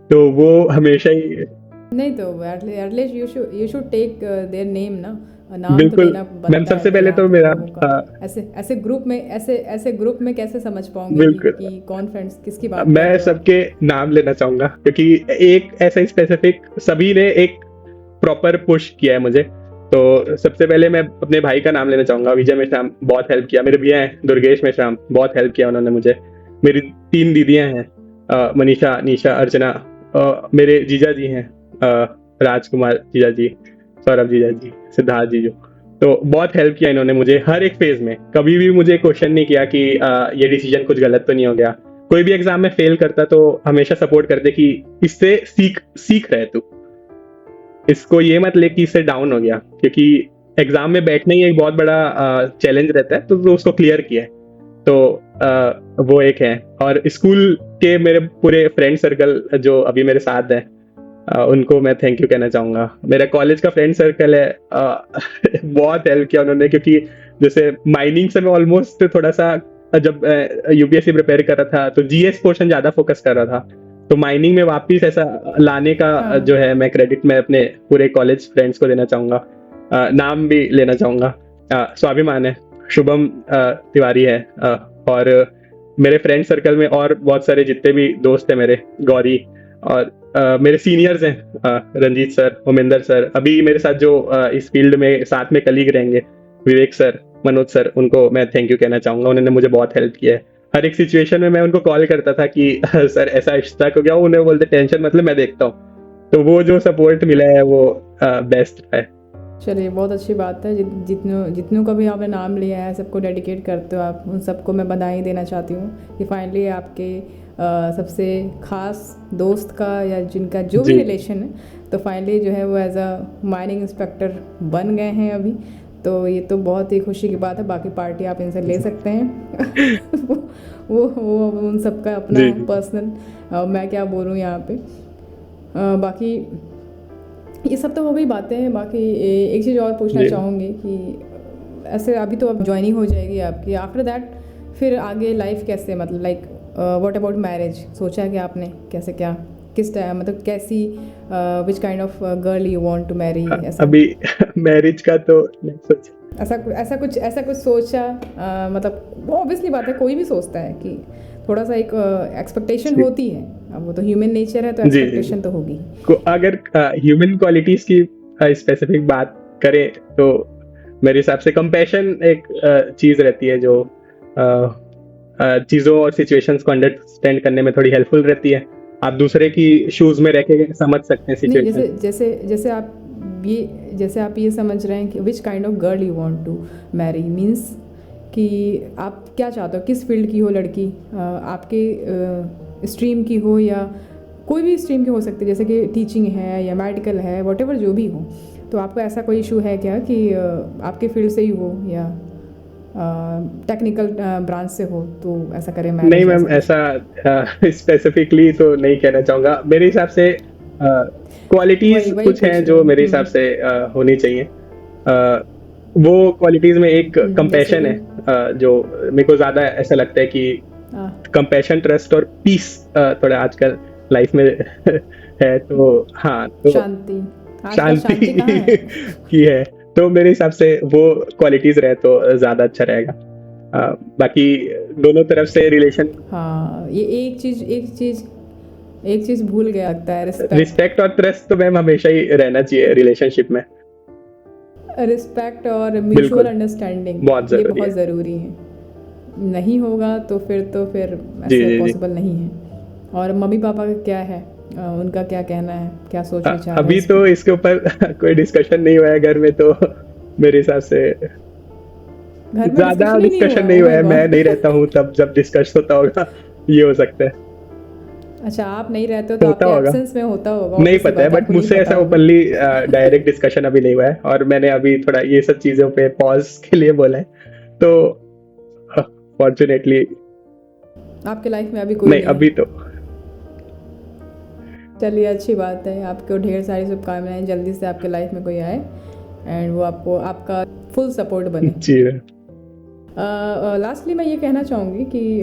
तो वो हमेशा ही नहीं तो at least you should take their name ना, नाम तो बिल्कुल देना मैम। बनता है सबसे फिर पहले यहाँ तो पे मेरा लोगों का। ऐसे ऐसे ग्रुप में ऐसे ग्रुप में कैसे समझ पाओगे बिल्कुल कि कौन फ्रेंड्स किसकी बात कर मैं रहे हो? सबके नाम लेना चाहूंगा, क्योंकि एक ऐसा स्पेसिफिक सभी ने एक प्रॉपर पुश किया है मुझे। तो सबसे पहले मैं अपने भाई का नाम लेना चाहूंगा, विजय मेश्राम, बहुत हेल्प किया। मेरे भैया हैं दुर्गेश मेश्राम, बहुत हेल्प किया उन्होंने मुझे। मेरी 3 दीदियां हैं, मनीषा, निशा, अर्चना। मेरे जीजा जी हैं, राजकुमार जीजा जी, सौरभ जीजा जी, सिद्धार्थ जीजू। तो बहुत हेल्प किया इन्होंने मुझे हर एक फेज में। कभी भी मुझे क्वेश्चन नहीं किया कि ये डिसीजन कुछ गलत तो नहीं हो गया। कोई भी एग्जाम में फेल करता तो हमेशा सपोर्ट करते कि इससे सीख रहे तू, इसको ये मत ले कि इससे डाउन हो गया, क्योंकि एग्जाम में बैठना ही एक बहुत बड़ा चैलेंज रहता है। तो उसको क्लियर किया है, तो वो एक है। और स्कूल के मेरे पूरे फ्रेंड सर्कल जो अभी मेरे साथ हैं, उनको मैं थैंक यू कहना चाहूंगा। मेरा कॉलेज का फ्रेंड सर्कल है, बहुत हेल्प किया उन्होंने, क्योंकि जैसे माइनिंग से मैं ऑलमोस्ट थोड़ा सा जब यूपीएससी प्रिपेयर कर रहा था तो जीएस पोर्शन ज्यादा फोकस कर रहा था। तो माइनिंग में वापस ऐसा लाने का जो है मैं क्रेडिट मैं अपने पूरे कॉलेज फ्रेंड्स को देना चाहूंगा। नाम भी लेना चाहूंगा, स्वाभिमान है, शुभम तिवारी है, और मेरे फ्रेंड सर्कल में और बहुत सारे जितने भी दोस्त हैं मेरे, गौरी, और मेरे सीनियर्स हैं, रंजीत सर, उमेंदर सर, अभी मेरे साथ जो इस फील्ड में साथ में कलीग रहेंगे, विवेक सर, मनोज सर, उनको मैं थैंक यू कहना चाहूंगा। उन्होंने मुझे बहुत हेल्प किया है। हर एक सिचुएशन में मैं उनको कॉल करता था कि सर ऐसा स्टक हो गया, उन्हें बोलते टेंशन मतलब मैं देखता हूँ। तो वो जो सपोर्ट मिला है वो बेस्ट है। चलिए, बहुत अच्छी बात है। जितनों का भी आपने नाम लिया है, सबको डेडिकेट करते हो आप, उन सबको मैं बधाई देना चाहती हूँ कि फाइनली आपके सबसे खास दोस्त का या जिनका जो भी रिलेशन है, तो फाइनली जो है वो एज अ माइनिंग इंस्पेक्टर बन गए हैं अभी। तो ये तो बहुत ही खुशी की बात है। बाकी पार्टी आप इनसे ले सकते हैं। वो उन सबका अपना पर्सनल, मैं क्या बोलूँ यहाँ पे। बाकी ये सब तो हो गई बातें। बाकी एक चीज़ और पूछना चाहूँगी कि ऐसे अभी तो अब ज्वाइनिंग हो जाएगी आपकी, आफ्टर दैट फिर आगे लाइफ कैसे, मतलब लाइक व्हाट अबाउट मैरिज, सोचा है कि आपने कैसे क्या किस टाइम, मतलब कैसी which kind of girl you want to marry? अभी मैरिज का तो नहीं सोचा। ऐसा कुछ सोचा? मतलब ऑब्वियसली बात है, कोई भी सोचता है कि थोड़ा सा एक एक्सपेक्टेशन होती है। अब वो तो ह्यूमन नेचर है, तो एक्सपेक्टेशन तो होगी। अगर ह्यूमन क्वालिटीज की स्पेसिफिक बात करें तो मेरे हिसाब से कंपैशन एक चीज रहती है जो चीज़ों और सिचुएशंस को अंडरस्टैंड करने में थोड़ी हेल्पफुल रहती है। आप दूसरे की शूज़ में रह के समझ सकते हैं नहीं, सिचुएशन। जैसे आप ये समझ रहे हैं कि which kind of girl you want to marry, means कि आप क्या चाहते हो, किस फील्ड की हो लड़की, आपके स्ट्रीम की हो या कोई भी स्ट्रीम की हो सकती है, जैसे कि टीचिंग है या मेडिकल है, वॉटेवर जो भी हो। तो आपको ऐसा कोई इशू है क्या कि आपके फील्ड से ही हो या टेक्निकल ब्रांच से हो तो ऐसा करें मैरिज? नहीं मैम, ऐसा स्पेसिफिकली तो नहीं कहना चाहूँगा। मेरे हिसाब से क्वालिटीज वही कुछ हैं पूछ जो रही मेरे हूँ। हिसाब से होनी चाहिए। वो क्वालिटीज में एक जैसे कंपैशन कि है, जो मेरे को ज़्यादा ऐसा लगता है कि आ, कंपैशन, ट्रस्ट और पीस थोड़ा आजकल लाइफ में है। तो हाँ, तो शांति, आजकल शांति शांति कहाँ है? की है। तो मेरे हिसाब से वो क्वालिटीज रहे तो ज़्यादा अच्छा रहेगा। बाकी दोनों तरफ से रिलेशन, हाँ, ये एक चीज़ भूल गया लगता है, रिस्पेक्ट। रिस्पेक्ट और ट्रस्ट तो मैम हमेशा ही रहना चाहिए रिलेशनशिप में। रिस्पेक्ट और म्यूचुअल बिल्कुल, अंडरस्टैंडिंग बहुत ये ज़रूरी बहुत है। ज़रूरी है। नहीं होगा तो फिर जी ऐसे जी जी। पॉसिबल नहीं है। और मम्मी पापा का क्या है, उनका क्या कहना है, क्या सोच विचार है अभी इस पे? तो इसके ऊपर कोई डिस्कशन नहीं हुआ है घर में, तो मेरे हिसाब से घर में ज़्यादा डिस्कशन ही नहीं हुआ डिस्कशन है? नहीं ओ हुआ माय है। मैं नहीं गॉड। रहता हूँ तब जब डिस्कस होता होगा, ये हो सकता है। अच्छा, आप नहीं रहते हो तो होता आपके होगा, एब्सेंस में होता होगा, नहीं ऑब्वियस सी पता है, बात है, बट आपको नहीं मुझसे पता ऐसा होगा। ओपनली डायरेक्ट डिस्कशन अभी नहीं हुआ है, और मैंने अभी थोड़ा ये सब चीज़ों पे पॉज के लिए बोला है। तो फॉर्चुनेटली आपके लाइफ में अभी कोई नहीं, नहीं है? अभी तो चलिए, अच्छी बात है। आपको ढेर सारी शुभकामनाएं, जल्दी से आपके लाइफ में कोई आए एंड वो आपको आपका फुल सपोर्ट बने। जी लास्टली मैं ये कहना चाहूँगी कि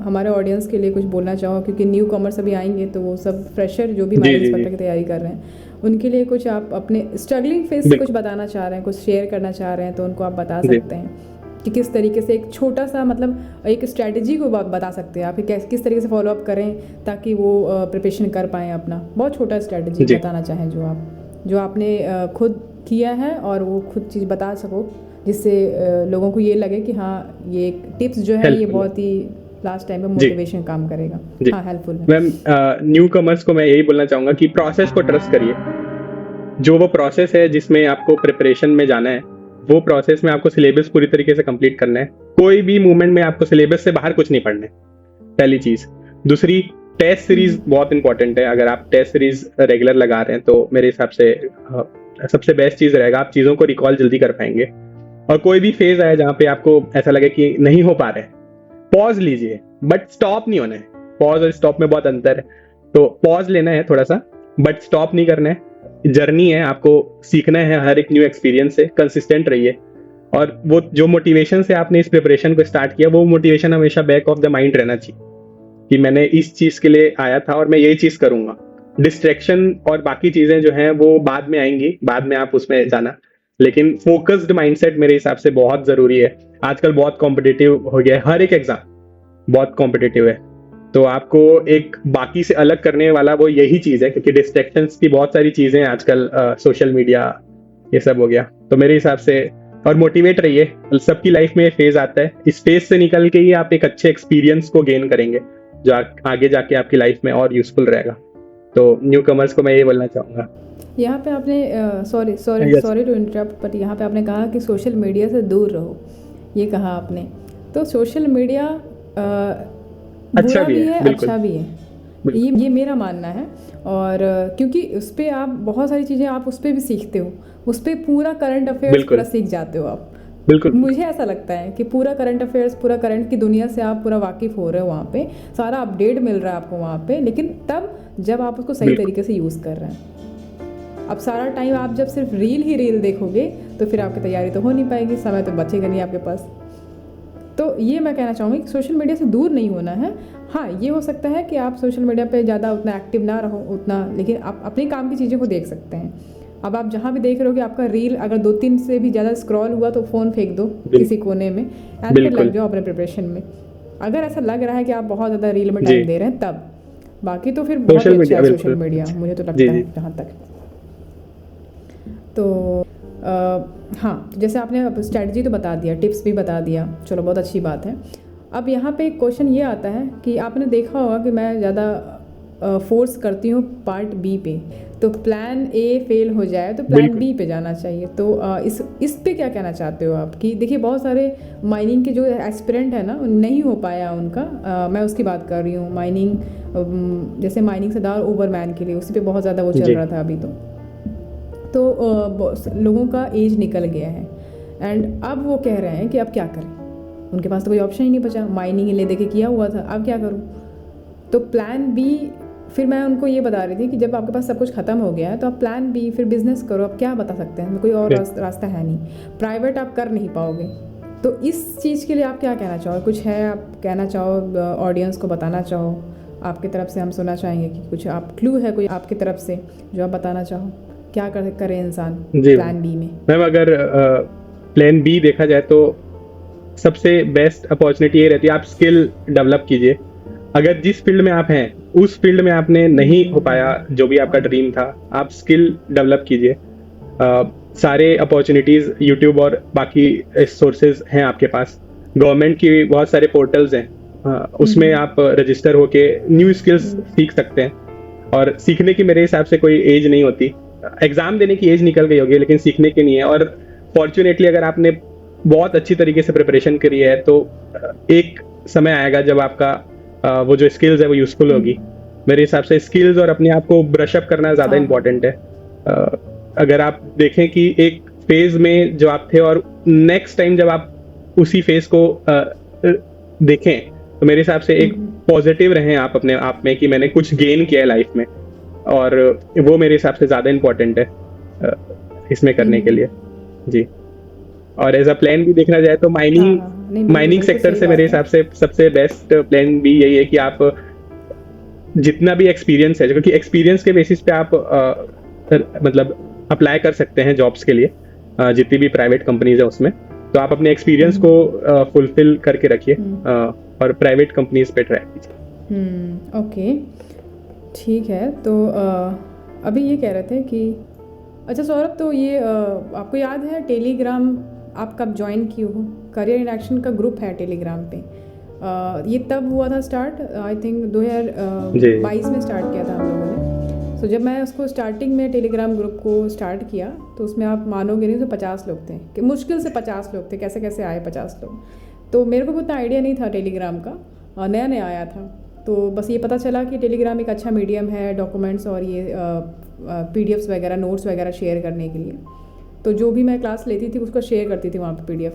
हमारे ऑडियंस के लिए कुछ बोलना चाहो, क्योंकि न्यू कॉमर्स अभी आएंगे तो वो सब फ्रेशर जो भी जी मैरिज जी जी, इंस्पेक्टर की तैयारी कर रहे हैं, उनके लिए कुछ आप अपने स्ट्रगलिंग फेज से कुछ बिल्कुल बताना चाह रहे हैं, कुछ शेयर करना चाह रहे हैं, तो उनको आप बता जी। सकते हैं कि किस तरीके से एक छोटा सा, मतलब एक स्ट्रैटेजी को बता सकते हैं आप कि किस तरीके से फॉलो अप करें ताकि वो प्रिपरेशन कर पाएँ अपना। बहुत छोटा स्ट्रैटेजी जी बताना चाहें जो आपने खुद किया है और वो खुद चीज़ बता सको, जिससे लोगों को ये लगे कि हाँ, ये टिप्स जो है ये हेल्पफुल है। बहुत ही लास्ट टाइम में जी मोटिवेशन काम करेगा। जी हाँ, हेल्पफुल है। मैम, न्यू कमर्स को मैं यही बोलना चाहूँगा कि प्रोसेस को ट्रस्ट करिए। जो वो प्रोसेस है जिसमें आपको प्रिपरेशन में जाना है, वो प्रोसेस में आपको सिलेबस पूरी तरीके से कंप्लीट करना है। कोई भी मूवमेंट में आपको सिलेबस से बाहर कुछ नहीं पढ़ना है, पहली चीज। दूसरी, टेस्ट सीरीज बहुत इंपॉर्टेंट है। अगर आप टेस्ट सीरीज रेगुलर लगा रहे हैं तो मेरे हिसाब से सबसे बेस्ट चीज रहेगा, आप चीजों को रिकॉल जल्दी कर पाएंगे। और कोई भी फेज आए जहाँ पे आपको ऐसा लगे कि नहीं हो पा रहे, पॉज लीजिए, बट स्टॉप नहीं होना है। पॉज और स्टॉप में बहुत अंतर है। तो पॉज लेना है थोड़ा सा, बट स्टॉप नहीं करना है। जर्नी है, आपको सीखना है हर एक न्यू एक्सपीरियंस से। कंसिस्टेंट रहिए, और वो जो मोटिवेशन से आपने इस प्रिपरेशन को स्टार्ट किया, वो मोटिवेशन हमेशा बैक ऑफ द माइंड रहना चाहिए कि मैंने इस चीज के लिए आया था और मैं यही चीज करूंगा। डिस्ट्रैक्शन और बाकी चीजें जो हैं वो बाद में आएंगी, बाद में आप उसमें जाना। लेकिन फोकस्ड माइंडसेट मेरे हिसाब से बहुत जरूरी है। आजकल बहुत कॉम्पिटिटिव हो गया है, हर एक एग्जाम बहुत कॉम्पिटिटिव है। तो आपको एक बाकी से अलग करने वाला वो यही चीज है, क्योंकि डिस्ट्रैक्शंस की बहुत सारी चीजें आजकल, सोशल मीडिया, ये सब हो गया। तो मेरे हिसाब से, और मोटिवेट रहिए। सबकी लाइफ में फेज आता है, इस फेज से निकल के ही आप एक अच्छे एक्सपीरियंस को गेन करेंगे, जो आगे जाके आपकी लाइफ में और यूजफुल रहेगा। तो न्यू कमर्स को मैं ये बोलना चाहूँगा। यहाँ पे आपने sorry Yes. Sorry to interrupt, but यहाँ पे आपने कहा कि सोशल मीडिया से दूर रहो, ये कहा आपने। तो सोशल मीडिया अच्छा बुरा भी भी है, है, बिल्कुल अच्छा भी है, बिल्कुल ये मेरा मानना है। और क्योंकि उस पर आप बहुत सारी चीज़ें आप उस पर भी सीखते हो, उस पर पूरा करंट अफेयर्स बिल्कुल पूरा सीख जाते हो आप। बिल्कुल मुझे ऐसा लगता है कि पूरा करंट अफेयर्स, पूरा करंट की दुनिया से आप पूरा वाकिफ़ हो रहे हो, वहाँ पे सारा अपडेट मिल रहा है आपको वहाँ पे, लेकिन तब जब आप उसको सही बिल्कुल तरीके से यूज़ कर रहे हैं। अब सारा टाइम आप जब सिर्फ रील ही रील देखोगे तो फिर आपकी तैयारी तो हो नहीं पाएगी, समय तो बचेगा नहीं आपके पास। तो ये मैं कहना चाहूँगी कि सोशल मीडिया से दूर नहीं होना है। हाँ, ये हो सकता है कि आप सोशल मीडिया पे ज़्यादा उतना एक्टिव ना रहो उतना, लेकिन आप अपने काम की चीज़ों को देख सकते हैं। अब आप जहाँ भी देख रहे हो कि आपका रील अगर 2-3 से भी ज़्यादा स्क्रॉल हुआ तो फ़ोन फेंक दो किसी कोने में एंड फिर लग जाओ अपने प्रिपरेशन में। अगर ऐसा लग रहा है कि आप बहुत ज़्यादा रील में टाइम दे रहे हैं तब, बाकी तो फिर बहुत ही अच्छा है सोशल मीडिया, मुझे तो लगता है जहाँ तक। तो हाँ, जैसे आपने स्ट्रैटेजी तो बता दिया, टिप्स भी बता दिया, चलो बहुत अच्छी बात है। अब यहाँ पे एक क्वेश्चन ये आता है कि आपने देखा होगा कि मैं ज़्यादा फोर्स करती हूँ पार्ट बी पे, तो प्लान ए फेल हो जाए तो प्लान बिल्कुल। बी पे जाना चाहिए। तो इस पे क्या कहना चाहते हो आप? कि देखिए बहुत सारे माइनिंग के जो एस्पिरेंट है ना, नहीं हो पाया उनका, मैं उसकी बात कर रही हूँ। माइनिंग जैसे माइनिंग से दार ओवरमैन के लिए उसी पे बहुत ज़्यादा वो चल जी। रहा था अभी। तो लोगों का एज निकल गया है एंड अब वो कह रहे हैं कि अब क्या करें, उनके पास तो कोई ऑप्शन ही नहीं बचा। माइनिंग ले दे के किया हुआ था, अब क्या करूँ? तो प्लान बी, फिर मैं उनको ये बता रही थी कि जब आपके पास सब कुछ ख़त्म हो गया है तो आप प्लान बी फिर बिज़नेस करो। अब क्या बता सकते हैं, कोई और रास्ता है नहीं, प्राइवेट आप कर नहीं पाओगे। तो इस चीज़ के लिए आप क्या कहना चाहो? कुछ है आप कहना चाहो, ऑडियंस को बताना चाहो? आपकी तरफ से हम सुनना चाहेंगे कि कुछ आप क्लू है कोई आपकी तरफ से जो आप बताना चाहो, क्या करे इंसान जी प्लान बी में? मैम, अगर प्लान बी देखा जाए तो सबसे बेस्ट अपॉर्चुनिटी ये रहती है, आप स्किल डेवलप कीजिए। अगर जिस फील्ड में आप हैं उस फील्ड में आपने नहीं हो पाया जो भी आपका ड्रीम था, आप स्किल डेवलप कीजिए। सारे अपॉर्चुनिटीज़ यूट्यूब और बाकी सोर्सेज हैं आपके पास। गवर्नमेंट की बहुत सारे पोर्टल्स हैं, उसमें आप रजिस्टर होके न्यू स्किल्स सीख सकते हैं। और सीखने की मेरे हिसाब से कोई एज नहीं होती। एग्ज़ाम देने की एज निकल गई होगी लेकिन सीखने की नहीं है। और फॉर्चुनेटली अगर आपने बहुत अच्छी तरीके से प्रिपरेशन करी है तो एक समय आएगा जब आपका वो जो स्किल्स है वो यूज़फुल होगी। मेरे हिसाब से स्किल्स और अपने आप को ब्रशअप करना ज़्यादा इम्पोर्टेंट है। अगर आप देखें कि एक फेज़ में जो आप थे और नेक्स्ट टाइम जब आप उसी फेज़ को देखें तो मेरे हिसाब से एक पॉजिटिव रहें आप अपने आप में कि मैंने कुछ गेन किया है लाइफ में, और वो मेरे हिसाब से ज़्यादा इम्पोर्टेंट है इसमें करने के लिए। जी। और एज अ प्लान भी देखना जाए तो माइनिंग सेक्टर से मेरे हिसाब से सबसे बेस्ट प्लान भी यही है कि आप जितना भी एक्सपीरियंस है, क्योंकि एक्सपीरियंस के बेसिस पे आप मतलब अप्लाई कर सकते हैं जॉब्स के लिए, जितनी भी प्राइवेट कंपनीज है उसमें। तो आप अपने एक्सपीरियंस को फुलफिल करके रखिए और प्राइवेट कंपनीज पे ट्राई कीजिए। ओके, ठीक है। तो अभी ये कह रहे थे कि अच्छा सौरभ, तो ये आपको याद है टेलीग्राम आप कब ज्वाइन किए हो? करियर इन एक्शन का ग्रुप है टेलीग्राम पे। ये तब हुआ था स्टार्ट, आई थिंक 2022 में स्टार्ट किया था हम लोगों ने। तो जब मैं उसको स्टार्टिंग में टेलीग्राम ग्रुप को स्टार्ट किया तो उसमें आप मानोगे नहीं तो 50 लोग थे, कि मुश्किल से 50 लोग थे। कैसे कैसे आए 50 लोग? तो मेरे को उतना आइडिया नहीं था टेलीग्राम का, नया नया आया था। तो बस ये पता चला कि टेलीग्राम एक अच्छा मीडियम है डॉक्यूमेंट्स और ये PDFs वगैरह, नोट्स वगैरह शेयर करने के लिए। तो जो भी मैं क्लास लेती थी उसको शेयर करती थी वहाँ पे PDF,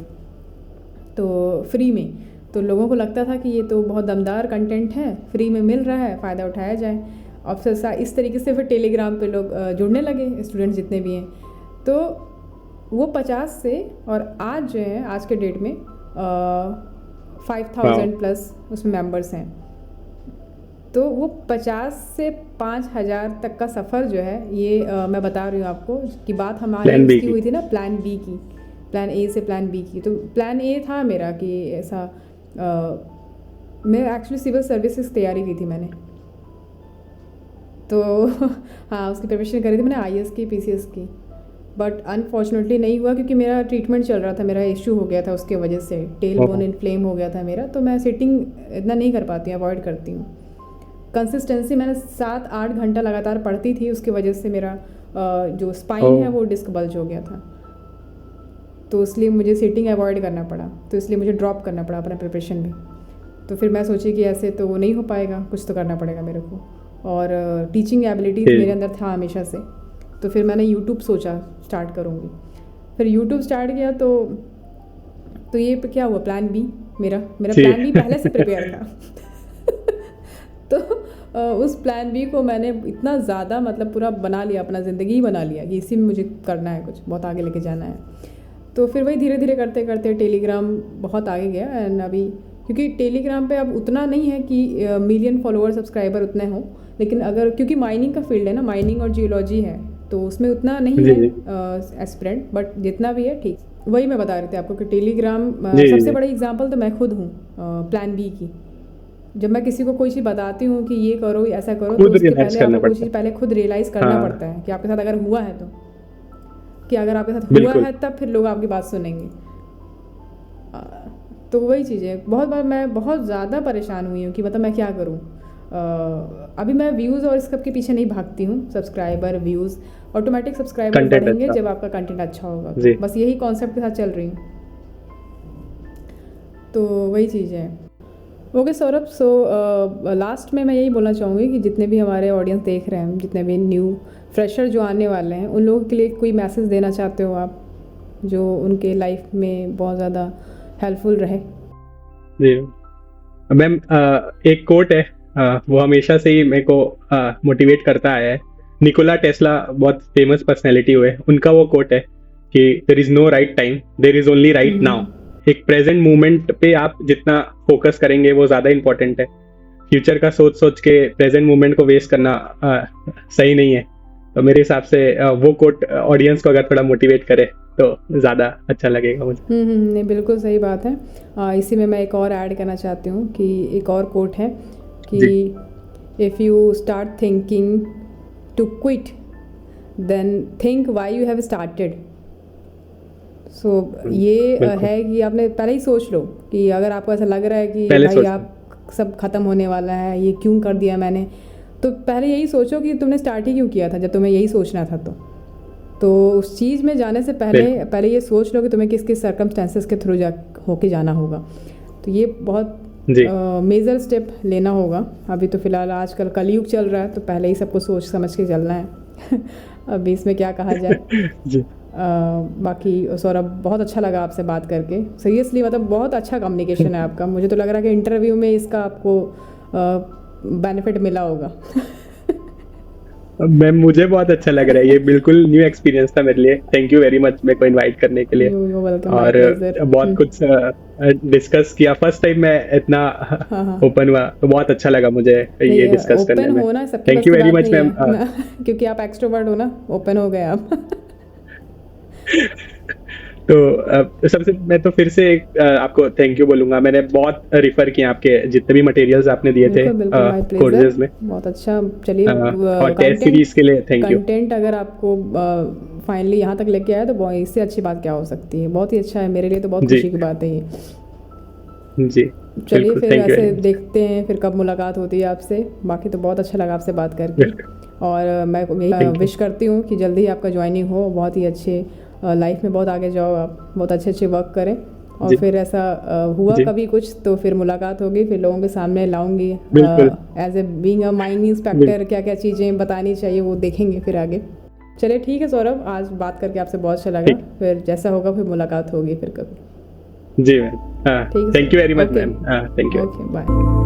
तो फ्री में। तो लोगों को लगता था कि ये तो बहुत दमदार कंटेंट है, फ्री में मिल रहा है, फ़ायदा उठाया जाए। और फिर इस तरीके से फिर टेलीग्राम पे लोग जुड़ने लगे, स्टूडेंट्स जितने भी हैं। तो वो 50 से और आज जो है, आज के डेट में 5000 प्लस उसमें मेंबर्स हैं। तो वो 50 से 5000 तक का सफ़र जो है ये मैं बता रही हूँ आपको कि बात हमारी इसकी हुई थी ना, प्लान बी की, प्लान ए से प्लान बी की। तो प्लान ए था मेरा कि ऐसा मैं एक्चुअली सिविल सर्विसेज तैयारी की थी मैंने, तो हाँ उसकी प्रिपरेशन करी थी मैंने, IAS की, PCS की। बट अनफॉर्चुनेटली नहीं हुआ क्योंकि मेरा ट्रीटमेंट चल रहा था, मेरा इशू हो गया था उसके वजह से, टेल बोन इन्फ्लेम हो गया था मेरा। तो मैं सिटिंग इतना नहीं कर पाती हूँ, अवॉइड करती हूँ। कंसिस्टेंसी मैंने 7-8 घंटा लगातार पढ़ती थी, उसकी वजह से मेरा जो स्पाइन है वो डिस्क बल्ज हो गया था। तो इसलिए मुझे सिटिंग अवॉइड करना पड़ा, तो इसलिए मुझे ड्रॉप करना पड़ा अपना प्रिपरेशन भी। तो फिर मैं सोची कि ऐसे तो वो नहीं हो पाएगा, कुछ तो करना पड़ेगा मेरे को। और टीचिंग एबिलिटीज़ मेरे अंदर था हमेशा से। तो फिर मैंने यूट्यूब सोचा स्टार्ट करूँगी। फिर यूट्यूब स्टार्ट किया तो ये क्या हुआ, प्लान बी मेरा प्लान बी पहले से प्रिपेयर था। तो उस प्लान बी को मैंने इतना ज़्यादा मतलब पूरा बना लिया, अपना ज़िंदगी बना लिया कि इसी में मुझे करना है, कुछ बहुत आगे लेके जाना है। तो फिर वही धीरे धीरे करते करते टेलीग्राम बहुत आगे गया। एंड अभी क्योंकि टेलीग्राम पे अब उतना नहीं है कि मिलियन फॉलोअर सब्सक्राइबर उतने हों, लेकिन अगर क्योंकि माइनिंग का फील्ड है ना, माइनिंग और जियोलॉजी है, तो उसमें उतना नहीं है एस्पिरेंट, बट जितना भी है ठीक। वही मैं बता रही थी आपको कि टेलीग्राम सबसे बड़ी एग्जांपल तो मैं खुद हूँ प्लान बी की। जब मैं किसी को कोई चीज़ बताती हूँ कि ये करो ऐसा करो, तो उसके पहले आपको कोई चीज़ पहले खुद रियलाइज़ करना पड़ता है कि आपके साथ अगर हुआ है तो, कि अगर आपके साथ हुआ है तब फिर लोग आपकी बात सुनेंगे। तो वही चीज़ है, बहुत बार मैं बहुत ज़्यादा परेशान हुई हूँ कि मतलब मैं क्या करूँ। अभी मैं व्यूज़ और इस सब के पीछे नहीं भागती हूँ, subscriber views, automatic subscriber content बढ़ेंगे अच्छा। जब आपका कंटेंट अच्छा होगा। जी। तो बस यही कॉन्सेप्ट के साथ चल रही हूँ, तो वही चीज़ है। ओके सौरभ, सो लास्ट में मैं यही बोलना चाहूँगी कि जितने भी हमारे ऑडियंस देख रहे हैं, जितने भी न्यू फ्रेशर जो आने वाले हैं, उन लोगों के लिए कोई मैसेज देना चाहते हो आप, जो उनके लाइफ में बहुत ज़्यादा हेल्पफुल रहे? जी मैम, एक कोट है, वो हमेशा से ही मेरे को मोटिवेट करता आया है। निकोला टेस्ला बहुत फेमस पर्सनैलिटी हुए, उनका वो कोट है कि there is no right time, there is only right now. एक प्रेजेंट मोमेंट पे आप जितना फोकस करेंगे वो ज़्यादा इंपॉर्टेंट है। फ्यूचर का सोच सोच के प्रेजेंट मोमेंट को वेस्ट करना सही नहीं है। तो मेरे हिसाब से वो कोट ऑडियंस को अगर थोड़ा मोटिवेट करे तो ज़्यादा अच्छा लगेगा मुझे। नहीं, बिल्कुल सही बात है। इसी में मैं एक और ऐड करना चाहती हूँ कि एक और कोट है कि if you start thinking to quit then think why you have started. So ये है कि आपने पहले ही सोच लो कि अगर आपको ऐसा लग रहा है कि भाई आप सब ख़त्म होने वाला है, ये क्यों कर दिया मैंने, तो पहले यही सोचो कि तुमने स्टार्ट ही क्यों किया था जब तुम्हें यही सोचना था। तो उस चीज़ में जाने से पहले ये सोच लो कि तुम्हें किस किस सर्कमस्टेंसेस के थ्रू होके जाना होगा। तो ये बहुत मेजर स्टेप लेना होगा। अभी तो फ़िलहाल आजकल कलयुग चल रहा है, तो पहले ही सबको सोच समझ के चलना है। अभी इसमें क्या कहा जाए। बाकी सौरभ, बहुत अच्छा लगा आपसे बात करके, सीरियसली, मतलब बहुत अच्छा कम्युनिकेशन है आपका। मुझे तो लग रहा है कि इंटरव्यू में इसका आपको बेनिफिट मिला होगा। मैम मुझे बहुत अच्छा लग रहा है, ये बिल्कुल न्यू एक्सपीरियंस था मेरे लिए। थैंक यू वेरी मच मेरे को इनवाइट करने के लिए। और बहुत कुछ डिस्कस किया, फर्स्ट टाइम मैं इतना ओपन हुआ, तो बहुत अच्छा लगा मुझे ये डिस्कस करने में। Thank you very much ma'am. क्योंकि आप एक्सट्रोवर्ट हो ना, ओपन हो गए आप। तो सबसे मैं तो फिर से आपको थैंक यू बोलूंगा। मैंने बहुत रिफर किया आपके जितने भी मटेरियल्स आपने दिए थे कोर्सेज में, बहुत अच्छा। चलिए, और टेस्ट सीरीज के लिए थैंक यू। कंटेंट अगर आपको फाइनली यहाँ तक लेके आया तो इससे अच्छी बात क्या हो सकती है। बहुत ही अच्छा है, मेरे लिए तो बहुत खुशी की बात है ये। जी, चलिए फिर ऐसे देखते हैं फिर कब मुलाकात होती है आपसे। बाकी तो बहुत अच्छा लगा आपसे बात करके, और मैं विश करती हूँ कि जल्दी ही आपका ज्वाइनिंग हो, बहुत ही अच्छे लाइफ में बहुत आगे जाओ आप, बहुत अच्छे अच्छे वर्क करें। और फिर ऐसा हुआ कभी कुछ तो फिर मुलाकात होगी, फिर लोगों के सामने लाऊंगी as a being a mining inspector, क्या क्या चीज़ें बतानी चाहिए वो देखेंगे फिर आगे। चलिए ठीक है सौरभ, आज बात करके आपसे बहुत अच्छा लगा। फिर जैसा होगा फिर मुलाकात होगी फिर कभी। जी ma'am, thank you very much ma'am, thank you. Okay, bye.